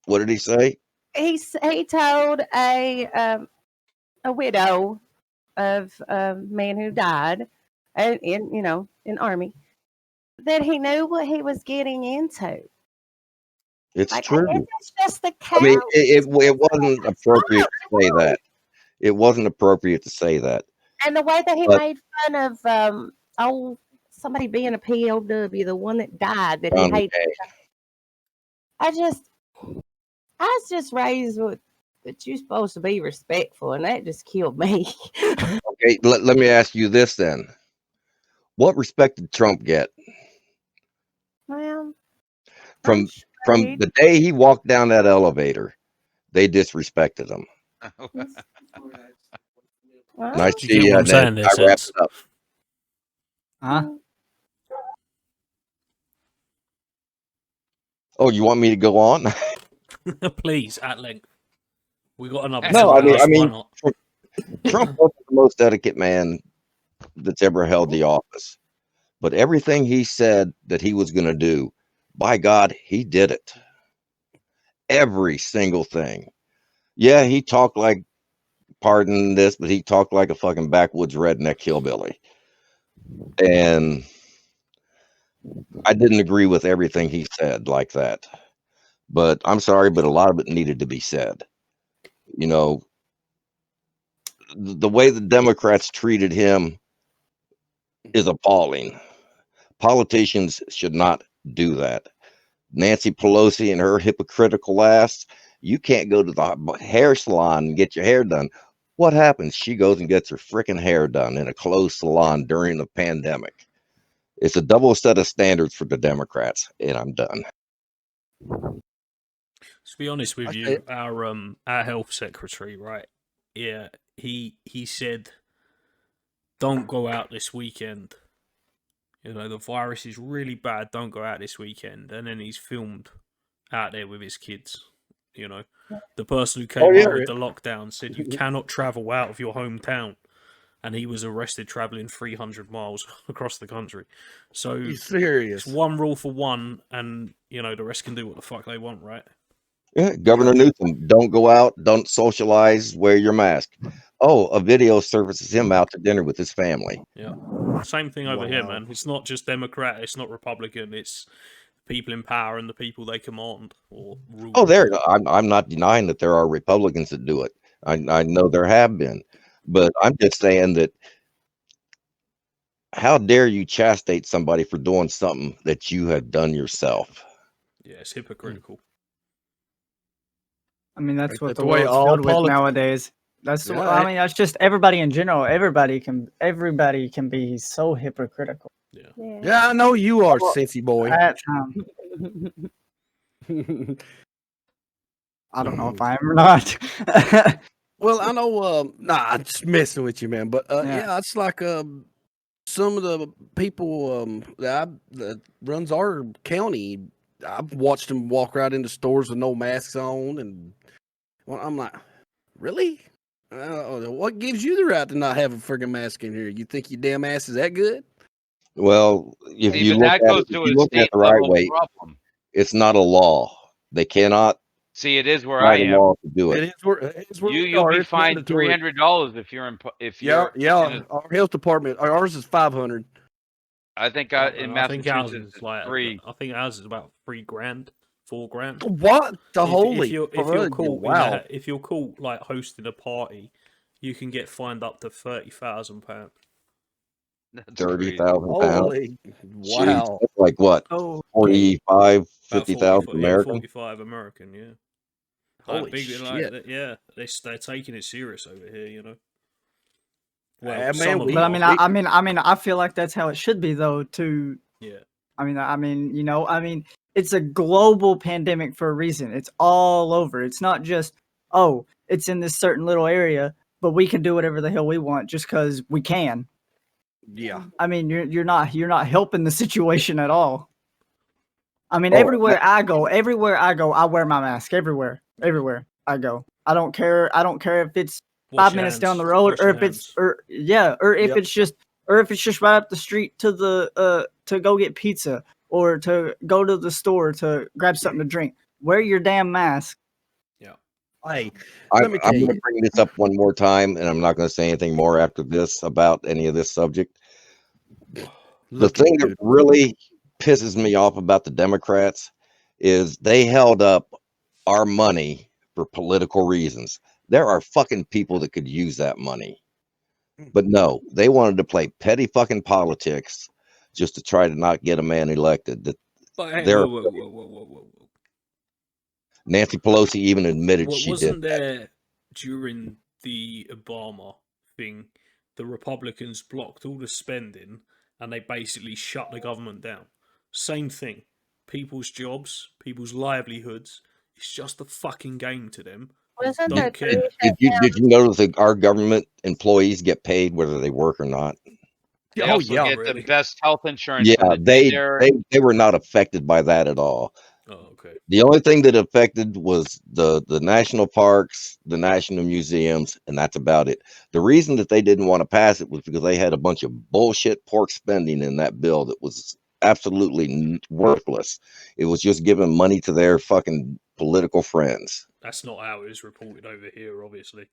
What did he say? He told a widow of a man who died in army that he knew what he was getting into. It's Like, true. it's just the I mean, it wasn't appropriate to say that. It wasn't appropriate to say that. And the way that he made fun of somebody being a POW, the one that died, that he hated. I was just raised with that you're supposed to be respectful, and that just killed me. Okay, let me ask you this then. What respect did Trump get? Well, from the day he walked down that elevator, they disrespected him. Nice to see what I'm saying there, I wrapped it up. Huh? Oh, you want me to go on? Please, at length. We got another. No, I mean, Trump wasn't the most etiquette man that's ever held the office, but everything he said that he was going to do, by God, he did it. Every single thing. Yeah, he talked like, pardon this, but he talked like a fucking backwoods redneck hillbilly. And I didn't agree with everything he said like that. But I'm sorry, but a lot of it needed to be said. You know, the way the Democrats treated him is appalling. Politicians should not do that. Nancy Pelosi and her hypocritical ass, you can't go to the hair salon and get your hair done. What happens? She goes and gets her freaking hair done in a closed salon during the pandemic. It's a double set of standards for the Democrats, and I'm done. To be honest with you, our health secretary, right? Yeah, he said, "Don't go out this weekend. You know, the virus is really bad. Don't go out this weekend." And then he's filmed out there with his kids. You know, the person who came up with the lockdown said you cannot travel out of your hometown, and he was arrested traveling 300 miles across the country. So you're serious? It's one rule for one, and you know the rest can do what the fuck they want, right? Yeah, Governor Newsom, don't go out, don't socialize, wear your mask. Oh, a video surfaces him out to dinner with his family. Yeah, same thing over here, man. It's not just Democrat, it's not Republican, it's people in power and the people they command or rule. Oh, I'm not denying that there are Republicans that do it. I know there have been, but I'm just saying that how dare you chastised somebody for doing something that you have done yourself? Yeah, it's hypocritical. I mean, that's what the world's filled with nowadays. That's I mean, that's just everybody in general. Everybody can be so hypocritical. Yeah, I know you are, sissy boy. I don't know if I am or not. Well, I know. I'm just messing with you, man. But yeah, it's like some of the people that runs our county. I've watched them walk right into stores with no masks on, and I'm like, really? What gives you the right to not have a friggin' mask in here? You think your damn ass is that good? Well, if you look at it the right way, it's not a law. They cannot. See, it is where I am. Law to do it. It is where you'll be fined $300 if you're in. Our health department. Ours is $500. I think in I think ours Massachusetts, is like 3. I think ours is about $3,000, $4,000. What the holy? If you're caught wow! if you're caught like hosting a party, you can get fined up to £30,000. 30,000 pounds. Holy wow! That's like what? Oh, 45, About 50,000 American. 45 American, yeah. Holy Like big, shit! like yeah, they're taking it serious over here, you know. Well, Yeah, some man, of we- them but are. I mean, I feel like that's how it should be, though. Yeah. I mean, you know, it's a global pandemic for a reason. It's all over. It's not just, oh, it's in this certain little area, but we can do whatever the hell we want just because we can. Yeah. I mean, you're not helping the situation at all. I mean, Oh, everywhere I go, I wear my mask everywhere I go. I don't care if it's Wash 5 your minutes down hands, the road, wash or your if it's, hands. or yeah, or if Yep. it's just right up the street to the to go get pizza, or to go to the store to grab something to drink. Wear your damn mask. Yeah. Hey, I'm let me tell going to you. bring this up one more time, and I'm not going to say anything more after this about any of this subject. The thing that really pisses me off about the Democrats is they held up our money for political reasons. There are fucking people that could use that money. But no, they wanted to play petty fucking politics just to try to not get a man elected. But hey, They're- whoa. Nancy Pelosi even admitted she Wasn't did that. there during the Obama thing, the Republicans blocked all the spending and they basically shut the government down? Same thing. People's jobs, people's livelihoods. It's just a fucking game to them. Wasn't Don't there care. three Did you notice that our government employees get paid whether they work or not? They Oh, also yeah. get Really? the best health insurance. Yeah, from the day they were not affected by that at all. Oh, okay. The only thing that affected was the national parks, the national museums, and that's about it. The reason that they didn't want to pass it was because they had a bunch of bullshit pork spending in that bill that was absolutely worthless. It was just giving money to their fucking political friends. That's not how it was reported over here, obviously.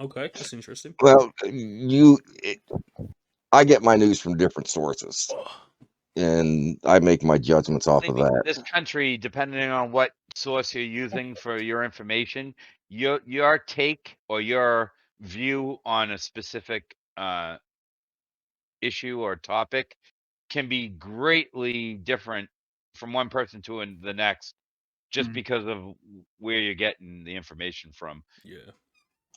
Okay, that's interesting. Well, I get my news from different sources, and I make my judgments off of that. This country, depending on what source you're using for your information, your take or your view on a specific issue or topic can be greatly different from one person to the next, just because of where you're getting the information from. Yeah.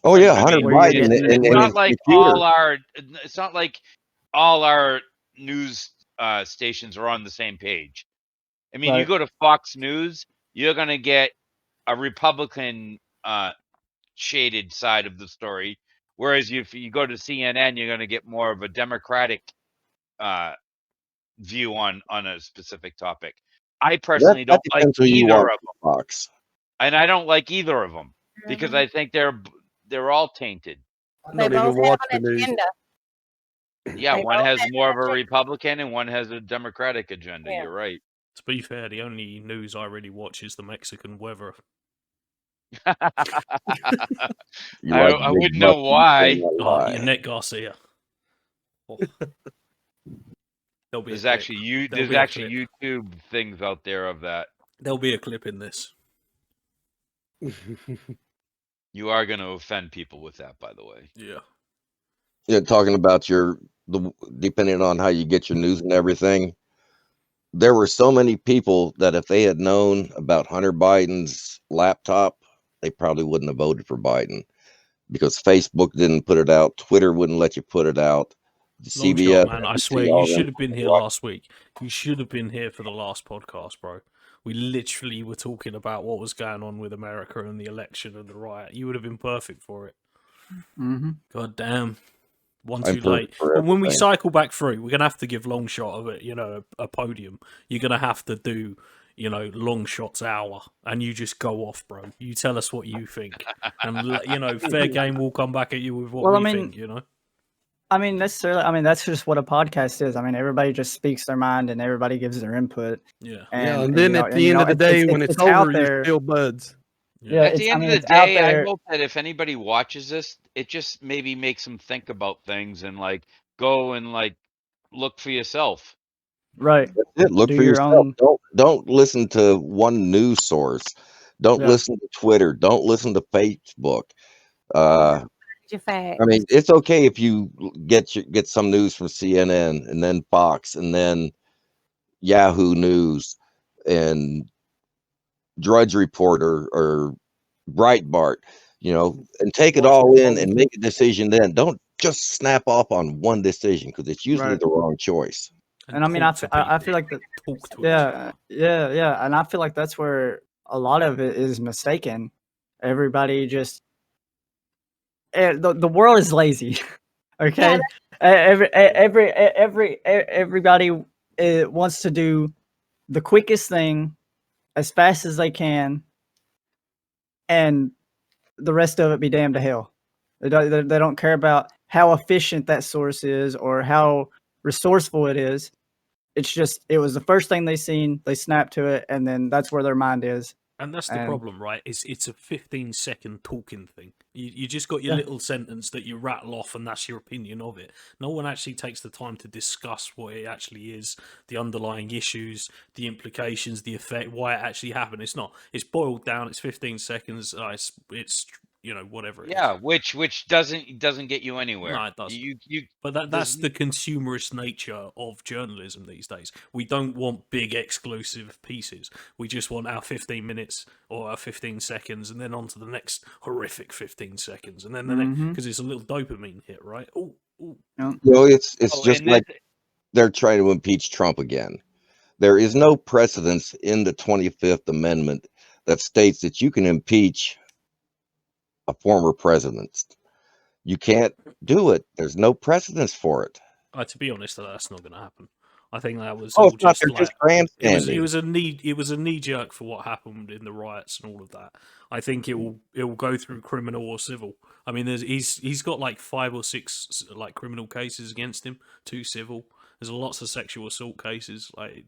Oh yeah, I Hunter mean, Biden it's and not his like computer. it's not like all our news stations are on the same page. I mean, you Right. go to Fox News, you're gonna get a Republican shaded side of the story, whereas if you go to CNN, you're gonna get more of a Democratic view on a specific topic. I personally don't like depends who you either watch of them, on Fox. and I don't like either of them because I think they're all tainted. I They don't even both have watch the an news. agenda. Yeah, They one both has have more an of a agenda. Republican and one has a Democratic agenda. Yeah. You're right. To be fair, the only news I really watch is the Mexican weather. You I like I big wouldn't know bucks, why. you say Oh, why. your Nick Garcia. Oh. There'll be a There's clip. actually There'll there's be a actually clip. YouTube things out there of that. There'll be a clip in this. You are going to offend people with that, by the way. Yeah. Yeah, talking about depending on how you get your news and everything. There were so many people that if they had known about Hunter Biden's laptop, they probably wouldn't have voted for Biden because Facebook didn't put it out. Twitter wouldn't let you put it out. The Longshot, CBS, man. I NBC, swear, all you them should have been here watch- last week. You should have been here for the last podcast, bro. We literally were talking about what was going on with America and the election and the riot. You would have been perfect for it. Mm-hmm. God damn. One I'm too late. perfect for But when we everything. cycle back through, we're gonna have to give Longshot of it, a podium. You're gonna have to do, Longshot's hour, and you just go off, bro. You tell us what you think, and fair game. We'll come back at you with what Well, we I mean, think. That's just what a podcast is. I mean, everybody just speaks their mind and everybody gives their input. Yeah. And then at the end of the day, when it's out over, there, you're still buds. Yeah, At the end of the it's out day, I there. hope that if anybody watches this, it just maybe makes them think about things and go and like look for yourself. Right. That's it. Look Do for your yourself. own. Don't listen to one news source. Don't Yeah. listen to Twitter. Don't listen to Facebook. Your I facts. mean, it's okay if you get some news from CNN and then Fox and then Yahoo News and Drudge Report or Breitbart, and take it all in and make a decision then. Don't just snap off on one decision because it's usually Right. the wrong choice. And I mean, I talk to feel like that. talk to each other. Yeah. And I feel like that's where a lot of it is mistaken. Everybody just the world is lazy. Okay, everybody wants to do the quickest thing as fast as they can, and the rest of it be damned to hell. They don't care about how efficient that source is or how resourceful it is. It's just it was the first thing they seen. They snap to it, and then that's where their mind is. And that's the problem, right? It's a 15-second talking thing. You just got your little sentence that you rattle off, and that's your opinion of it. No one actually takes the time to discuss what it actually is, the underlying issues, the implications, the effect, why it actually happened. It's not. It's boiled down. It's 15 seconds. It's whatever. Yeah, which doesn't get you anywhere. No, it doesn't. You But that's the consumerist nature of journalism these days. We don't want big exclusive pieces. We just want our 15 minutes or our 15 seconds, and then on to the next horrific 15 seconds, and then the next, because it's a little dopamine hit, right? Oh, It's just like they're trying to impeach Trump again. There is no precedence in the 25th Amendment that states that you can impeach a former president. You can't do it. There's no precedence for it. to be honest, that's not going to happen. I think that was Oh, all it's not. just They're like just grandstanding. it was a knee jerk for what happened in the riots and all of that. I think it will go through criminal or civil. I mean, he's got like 5 or 6 like criminal cases against him, 2 civil. There's lots of sexual assault cases. Like,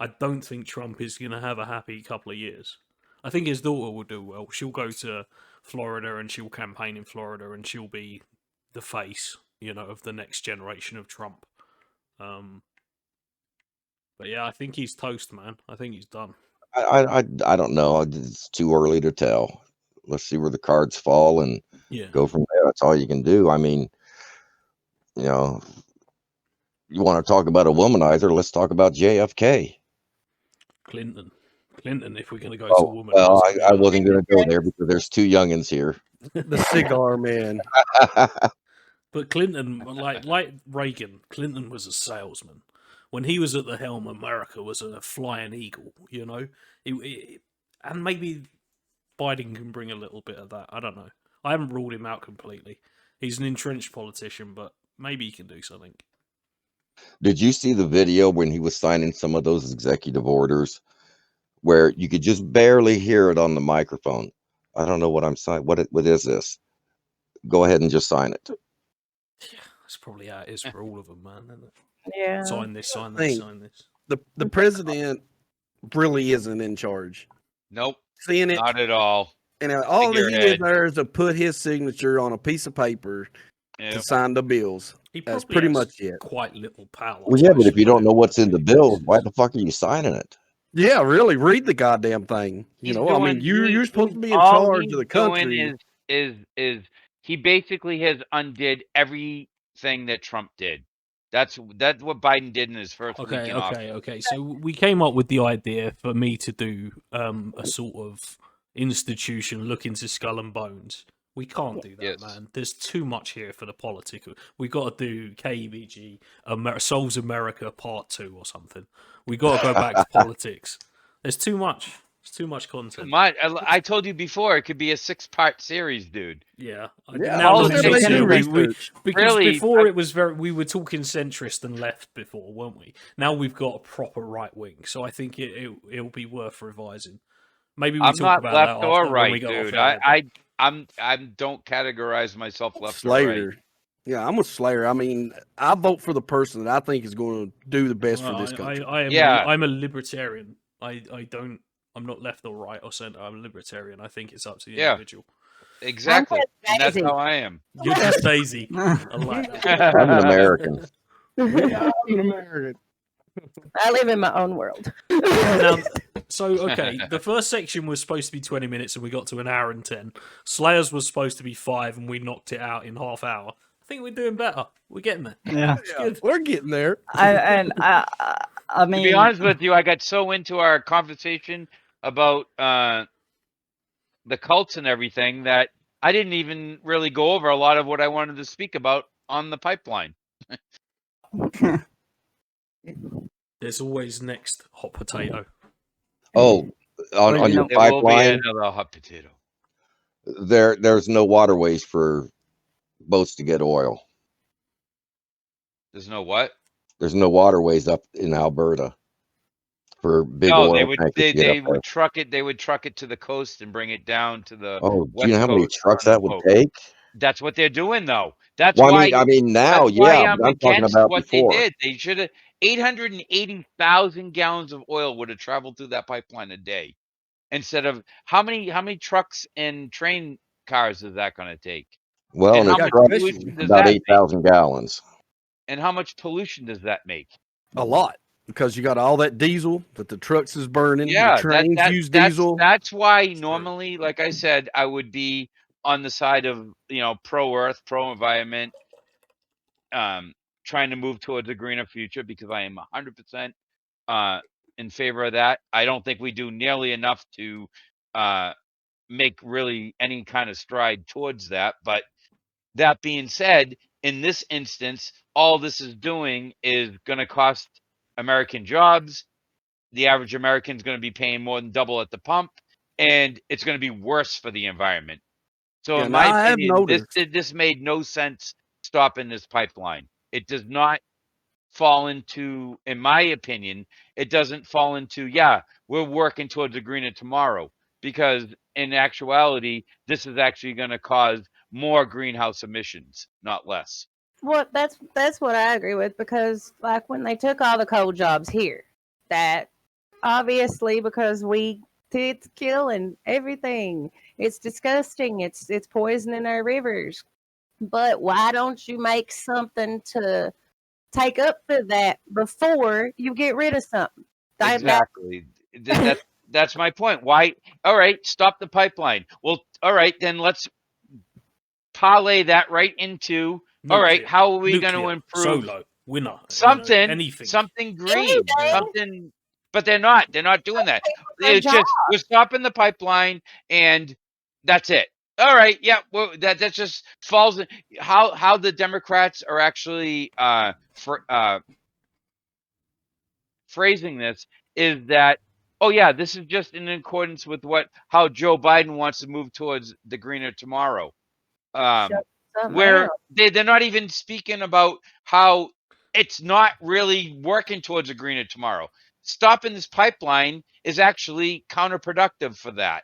I don't think Trump is going to have a happy couple of years. I think his daughter will do well. She'll go to Florida and she'll campaign in Florida and she'll be the face, of the next generation of Trump. But yeah, I think he's toast, man. I think he's done. I don't know. It's too early to tell. Let's see where the cards fall and go from there. That's all you can do. I mean, you want to talk about a womanizer? Let's talk about JFK. Clinton, if we're going to go to a womanizer. Well, I wasn't going to go there because there's 2 youngins here. The cigar man. But Clinton, like Reagan, Clinton was a salesman. When he was at the helm, America was a flying eagle, and maybe Biden can bring a little bit of that. I don't know. I haven't ruled him out completely. He's an entrenched politician, but maybe he can do something. Did you see the video when he was signing some of those executive orders where you could just barely hear it on the microphone? I don't know what I'm signing. What is this? Go ahead and just sign it. Yeah, that's probably how it is for all of them, man. Isn't it? Yeah. Sign this, sign this, sign this. The president really isn't in charge. Nope. Seeing it, not at all. And all he did there is to put his signature on a piece of paper to sign the bills. That's pretty much it. Quite little power. Well, yeah, but if you don't know what's in the bill, why the fuck are you signing it? Yeah, really, read the goddamn thing. You're supposed to be in charge of the country. Is he basically has undid everything that Trump did. That's what Biden did in his first week in office. Okay. So we came up with the idea for me to do a sort of institution look into Skull and Bones. We can't do that, man. There's too much here for the politics. We got to do KEBG, Solves America Part 2 or something. We got to go back to politics. There's too much. It's too much content. I told you before, it could be a 6-part series, dude. Yeah. Now before it was we were talking centrist and left before, weren't we? Now we've got a proper right wing, so I think it'll be worth revising. Maybe we talk about left that or right, dude. I don't categorize myself left Slayer. or right. Yeah, I'm a Slayer. I mean, I vote for the person that I think is going to do the best for this country. I'm a libertarian. I'm not left or right or center. I'm a libertarian. I think it's up to the individual. Exactly. just And that's Daisy. how I am. You're just Daisy. I like it. I'm an American. Yeah, I'm an American. I live in my own world. Now, so okay, the first section was supposed to be 20 minutes and we got to an hour and 10. Slayers was supposed to be 5 and we knocked it out in half hour. I think we're doing better. We're getting there. Yeah. It's good. We're getting there. I mean, To be honest with you, I got so into our conversation about the cults and everything that I didn't even really go over a lot of what I wanted to speak about on the pipeline. There's always next hot potato. Oh, Well, on you your know- There will be pipeline, another hot potato. there's no waterways for boats to get oil. There's no what? There's no waterways up in Alberta for big No, oil they would tankers to get they up there. would truck it. They would truck it to the coast and bring it down to the. Oh, do West you know how many Coast trucks on a that would boat. take? That's what they're doing, though. That's Well, why. I mean now, That's why yeah, I'm but I'm talking against about what before. they did. They should have 880,000 gallons of oil would have traveled through that pipeline a day, instead of how many trucks and train cars is that going to take? Well, And and how a much truck pollution does about that make? 8,000 gallons. And how much pollution does that make? A lot. Because you got all that diesel that the trucks is burning. Yeah, the trains use diesel. that's why It's true. normally, like I said, I would be on the side of pro Earth, pro environment, trying to move towards a greener future because I am 100% in favor of that. I don't think we do nearly enough to make really any kind of stride towards that. But that being said, in this instance, all this is doing is going to cost American jobs. The average American is going to be paying more than double at the pump, and it's going to be worse for the environment. So, in And my I have opinion, noticed. this made no sense stopping this pipeline. It does not fall into, in my opinion, it doesn't fall into, yeah, we're working towards a greener tomorrow, because in actuality, this is actually going to cause more greenhouse emissions, not less. Well, that's what I agree with, because like when they took all the coal jobs here, that obviously because it's killing everything. It's disgusting. It's poisoning our rivers. But why don't you make something to take up for that before you get rid of something? Exactly. That's my point. Why? All right, stop the pipeline. Well, all right, then let's parlay that right into. All right, Nuclear. how are we going to Nuclear. improve Solo. Winner. something? Anything. Something green. Anything. Something. But they're not. They're not doing that. Good It's just we're stopping the pipeline, and that's it. All right. Yeah. Well, that just falls in how the Democrats are actually phrasing this is that, oh yeah, this is just in accordance with how Joe Biden wants to move towards the greener tomorrow. Where they're not even speaking about how it's not really working towards a greener tomorrow. Stopping this pipeline is actually counterproductive for that.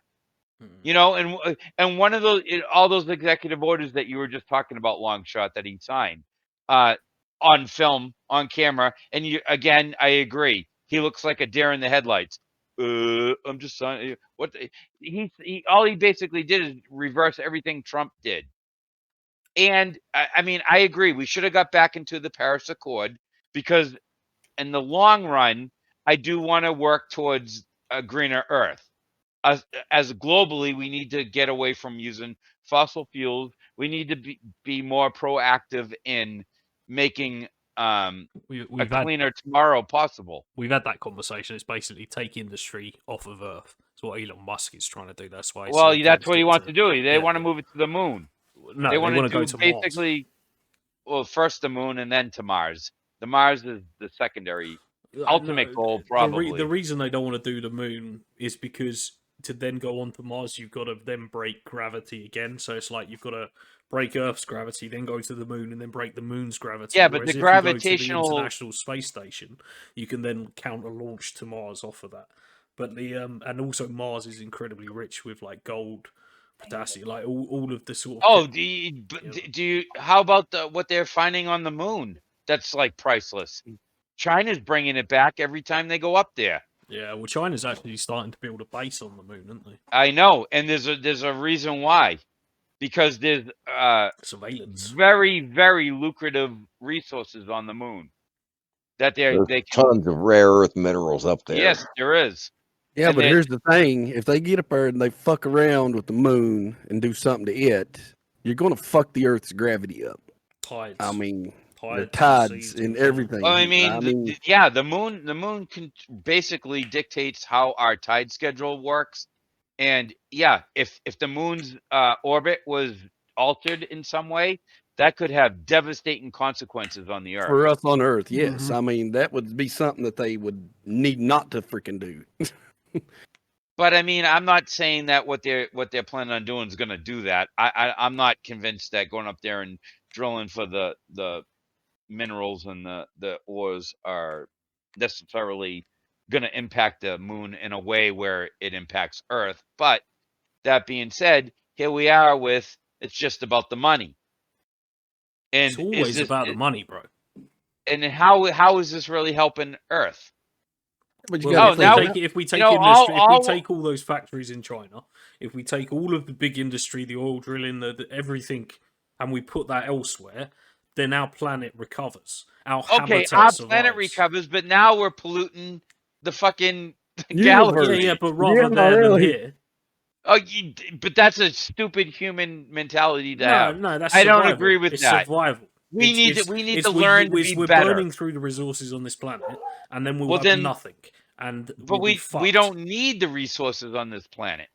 And one of those, all those executive orders that you were just talking about, Longshot, that he signed on film, on camera, and again, I agree. He looks like a deer in the headlights. I'm just saying, what all he basically did is reverse everything Trump did. And I mean, I agree. We should have got back into the Paris Accord, because in the long run, I do want to work towards a greener Earth. As globally, we need to get away from using fossil fuels. We need to be more proactive in making a cleaner tomorrow possible. We've had that conversation. It's basically take industry off of Earth. That's what Elon Musk is trying to do. That's why. That's what he wants to do. They want to move it to the moon. No, they want to go to basically, Mars. well, first the moon and then to Mars. The Mars is the secondary, ultimate goal, probably. The reason they don't want to do the moon is because to then go on to Mars, you've got to then break gravity again. So it's like you've got to break Earth's gravity, then go to the moon, and then break the moon's gravity. Yeah, but the gravitational... If you go to the International Space Station, you can then counter launch to Mars off of that. But the and also Mars is incredibly rich with like gold, potassium, like all of the sort of. Do you? How about what they're finding on the moon? That's like priceless. China's bringing it back every time they go up there. Yeah, well, China's actually starting to build a base on the moon, aren't they? I know, and there's a reason why. because there's surveillance, very, very lucrative resources on the moon that they can. Tons of rare earth minerals up there. Yes, there is. Yeah, And but here's the thing: if they get up there and they fuck around with the moon and do something to it, you're going to fuck the Earth's gravity up. tides. I mean, the tides tides and everything. Well, I mean, the moon can basically dictates how our tide schedule works, and yeah, if the moon's orbit was altered in some way, that could have devastating consequences on the Earth. For us on Earth, yes. I mean, that would be something that they would need not to freaking do. But I mean, I'm not saying that what they're planning on doing is going to do that. I'm not convinced that going up there and drilling for the minerals and the ores are necessarily going to impact the moon in a way where it impacts Earth. But that being said, here we are with it's just about the money. And it's always about the money, bro. And how is this really helping Earth? But if we take all those factories in China, if we take all of the big industry, the oil drilling, the everything, and we put that elsewhere, then our planet recovers. Our planet recovers, but now we're polluting the fucking galaxy. Yeah, but rather than here. Oh, but that's a stupid human mentality to have. No, that's I survival. don't agree with it's that. Survival. We need to learn to be we're better. burning through the resources on this planet, and then we'll have nothing. But we don't need the resources on this planet.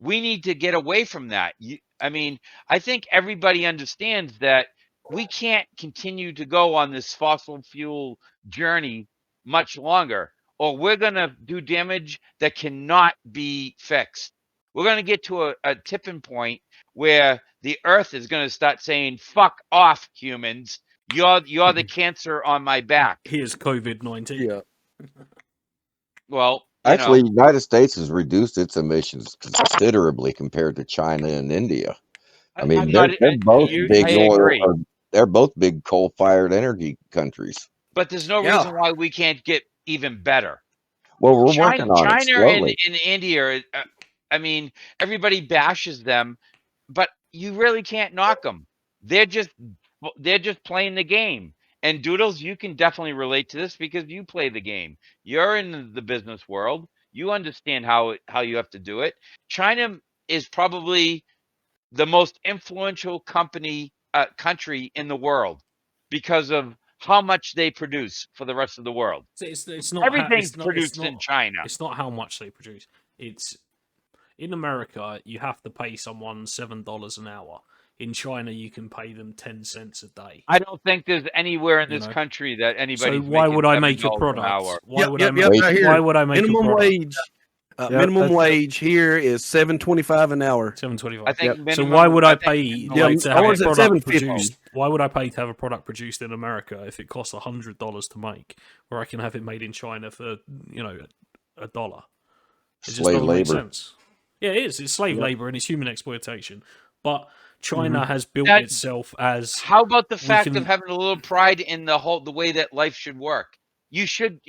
We need to get away from that. I mean, I think everybody understands that we can't continue to go on this fossil fuel journey much longer, or we're going to do damage that cannot be fixed. We're going to get to a tipping point where the Earth is going to start saying, "Fuck off, humans! You're the cancer on my back." Here's COVID-19. Yeah. Well, actually, the United States has reduced its emissions considerably compared to China and India. I mean, they're both big oil. They're both big coal-fired energy countries. But there's no reason why we can't get even better. Well, we're working on it slowly. China and India, I mean, everybody bashes them, but you really can't knock them. They're just playing the game. And Doodles, you can definitely relate to this because you play the game. You're in the business world. You understand how you have to do it. China is probably the most influential country in the world because of how much they produce for the rest of the world. It's not everything's produced in China. It's not how much they produce. It's in America, you have to pay someone $7 an hour. In China, you can pay them 10 cents a day. I don't think there's anywhere in this country that anybody. So why would I make a product? Why would I make minimum a wage? Minimum wage here is $7.25 an hour. $7.25. I think so why would I pay to have a product $7.50. produced? Why would I pay to have a product produced in America if it costs $100 to make, where I can have it made in China for $1? It just doesn't make sense. Yeah, it is. It's slave labor and it's human exploitation. But China has built itself as. How about the fact of having a little pride in the way that life should work? You should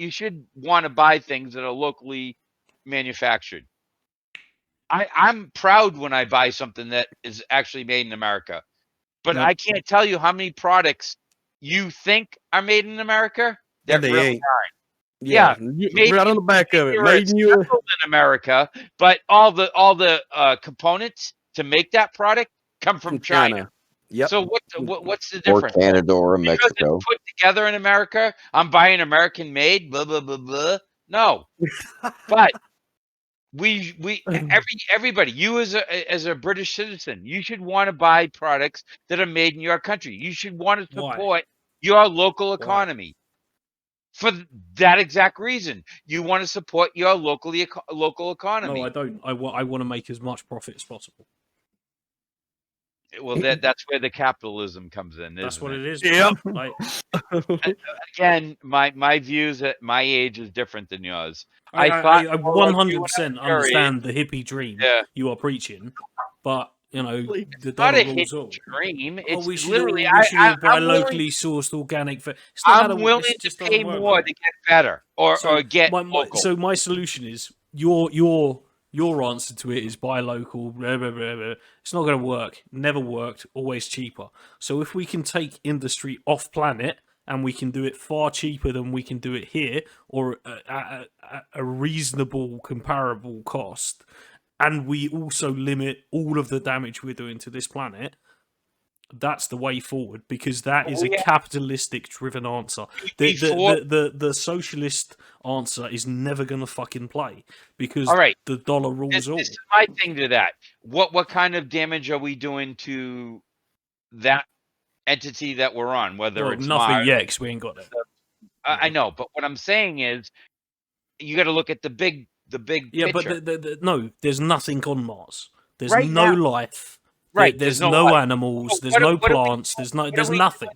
want to buy things that are locally manufactured. I'm proud when I buy something that is actually made in America, but I can't tell you how many products you think are made in America that they really ain't. aren't. Yeah, right on the back of it, made in in America, but all the components to make that product come from China. Yep. So what's the difference? Or Canada or Mexico. Because it's put together in America, I'm buying American made. Blah blah blah blah. No, but everybody, you as a British citizen, you should want to buy products that are made in your country. You should want to support your local economy. For that exact reason, you want to support your local economy. No, I don't. I want to make as much profit as possible. Well, that's where the capitalism comes in. That's what it is. Yeah. Again, my views at my age is different than yours. I 100% understand the hippie dream you are preaching, but the not a hippie dream. It's we should literally all buy locally sourced organic. I'm willing to pay more to get better or get local. So my solution is your Your answer to it is buy local. Blah, blah, blah, blah. It's not going to work. Never worked. Always cheaper. So if we can take industry off planet and we can do it far cheaper than we can do it here, or at a reasonable, comparable cost, and we also limit all of the damage we're doing to this planet, that's the way forward, because that is a capitalistic driven answer. The socialist answer is never going to fucking play, because the dollar rules all. This is my thing to that. What kind of damage are we doing to that entity that we're on? Whether it's nothing Mars, yet, because we ain't got it. I know, but what I'm saying is, you got to look at the big picture. But no, there's nothing on Mars. There's Right no now. life. Right, There's no no life. animals. There's What no what plants. There's nothing.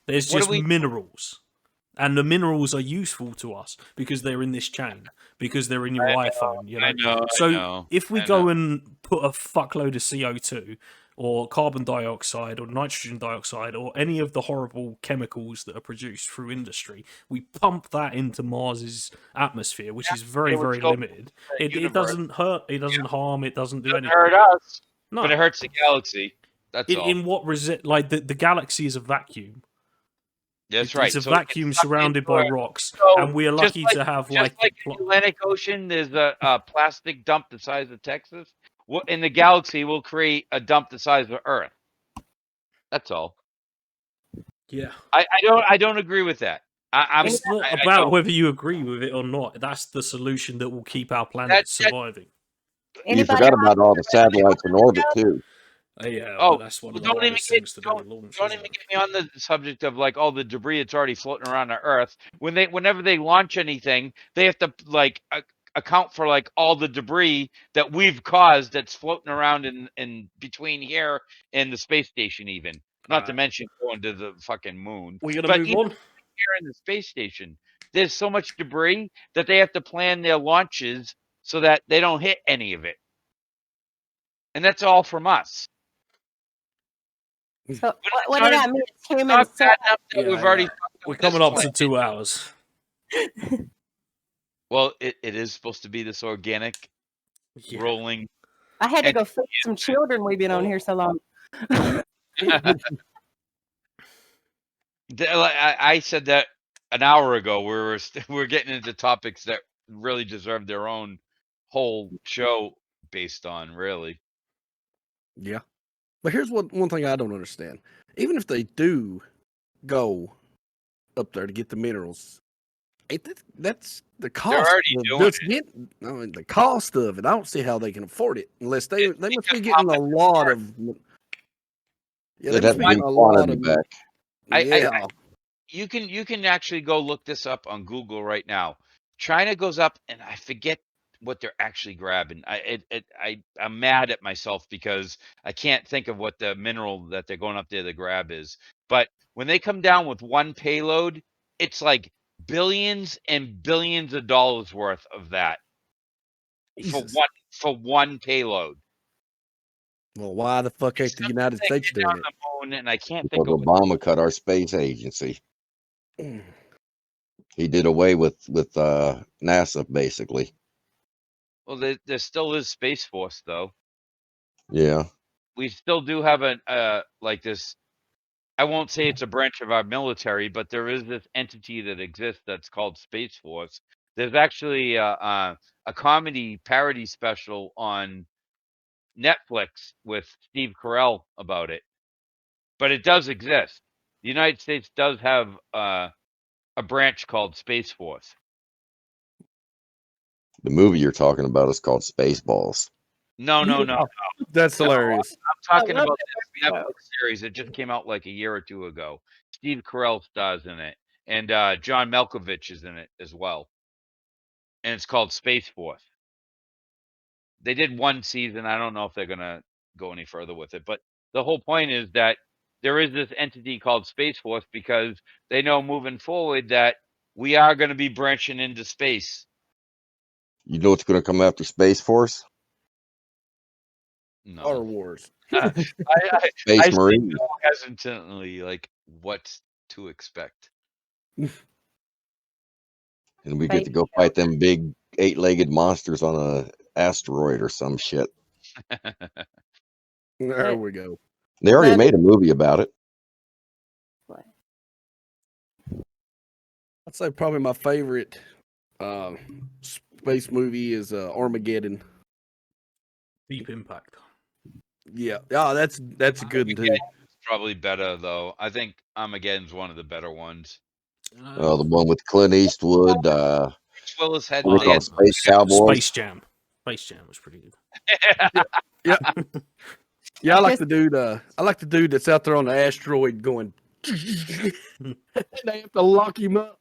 There's what just are we- minerals, and the minerals are useful to us because they're in this chain, because they're in your iPhone. You know. I know. So I know, if we I go know. and put a fuckload of CO2 or carbon dioxide or nitrogen dioxide or any of the horrible chemicals that are produced through industry, we pump that into Mars's atmosphere, which is very, very limited. It doesn't hurt. It doesn't harm. It doesn't do It doesn't anything. hurt us, No. but it hurts the galaxy. That's all. In what like the galaxy is a vacuum. That's right. It's a So it gets vacuum sucked surrounded into by it. rocks, So, and we are just lucky to have Just like in the Atlantic Ocean, there's a plastic dump the size of Texas. In the galaxy, we'll create a dump the size of Earth. That's all. Yeah. I don't agree with that. It's not about whether you agree with it or not. That's the solution that will keep our planet surviving. You forgot about all the satellites in orbit too. Yeah, Oh, that's one of the don't even hardest get things to do with launch. don't even get me on the subject of like all the debris that's already floating around the Earth. Whenever they launch anything, they have to account for like all the debris that we've caused that's floating around in between here and the space station, even. Not to mention going to the fucking moon. We're gonna move on. Here in the space station, there's so much debris that they have to plan their launches so that they don't hit any of it, and that's all from us. So what did I miss? Humans. We're coming up to 2 hours. Well, it is supposed to be this organic rolling. I had to go feed some children. We've been on here so long. I said that an hour ago. We're getting into topics that really deserve their own whole show based on, really. Yeah. But here's one thing I don't understand. Even if they do go up there to get the minerals, that's the cost. They're already doing it. The cost of it. I don't see how they can afford it unless they must be getting a lot of. Yeah, they must be getting a lot of. Yeah. You can actually go look this up on Google right now. China goes up, and I forget what they're actually grabbing. I'm mad at myself because I can't think of what the mineral that they're going up there to grab is. But when they come down with one payload, it's like billions and billions of dollars worth of that for one payload. Well, why the fuck ain't the United States doing it? Moon, and I can't think of Obama cut our space agency. He did away with NASA basically. Well, there still is Space Force, though. Yeah. We still do have like this. I won't say it's a branch of our military, but there is this entity that exists that's called Space Force. There's actually a comedy parody special on Netflix with Steve Carell about it. But it does exist. The United States does have a branch called Space Force. The movie you're talking about is called Spaceballs. No. That's hilarious. I'm talking about this Netflix series that just came out like a year or two ago. Steve Carell stars in it, and John Malkovich is in it as well. And it's called Space Force. They did one season. I don't know if they're gonna go any further with it, but the whole point is that there is this entity called Space Force because they know moving forward that we are going to be branching into space. You know what's going to come after Space Force? No. Star Wars. Space Marine. Hesitantly, like what to expect. And we get to go fight them big 8-legged monsters on a asteroid or some shit. There we go. They already That- made a movie about it. What? I'd say probably my favorite space movie is Armageddon. Deep Impact. Yeah, that's a good one too. Armageddon's probably better though. I think Armageddon's one of the better ones. The one with Clint Eastwood. Bruce Willis had What they we call had- Space Cowboys. Space Jam. Space Jam was pretty good. Yeah, I like the dude. I like the dude that's out there on the asteroid going. They have to lock him up.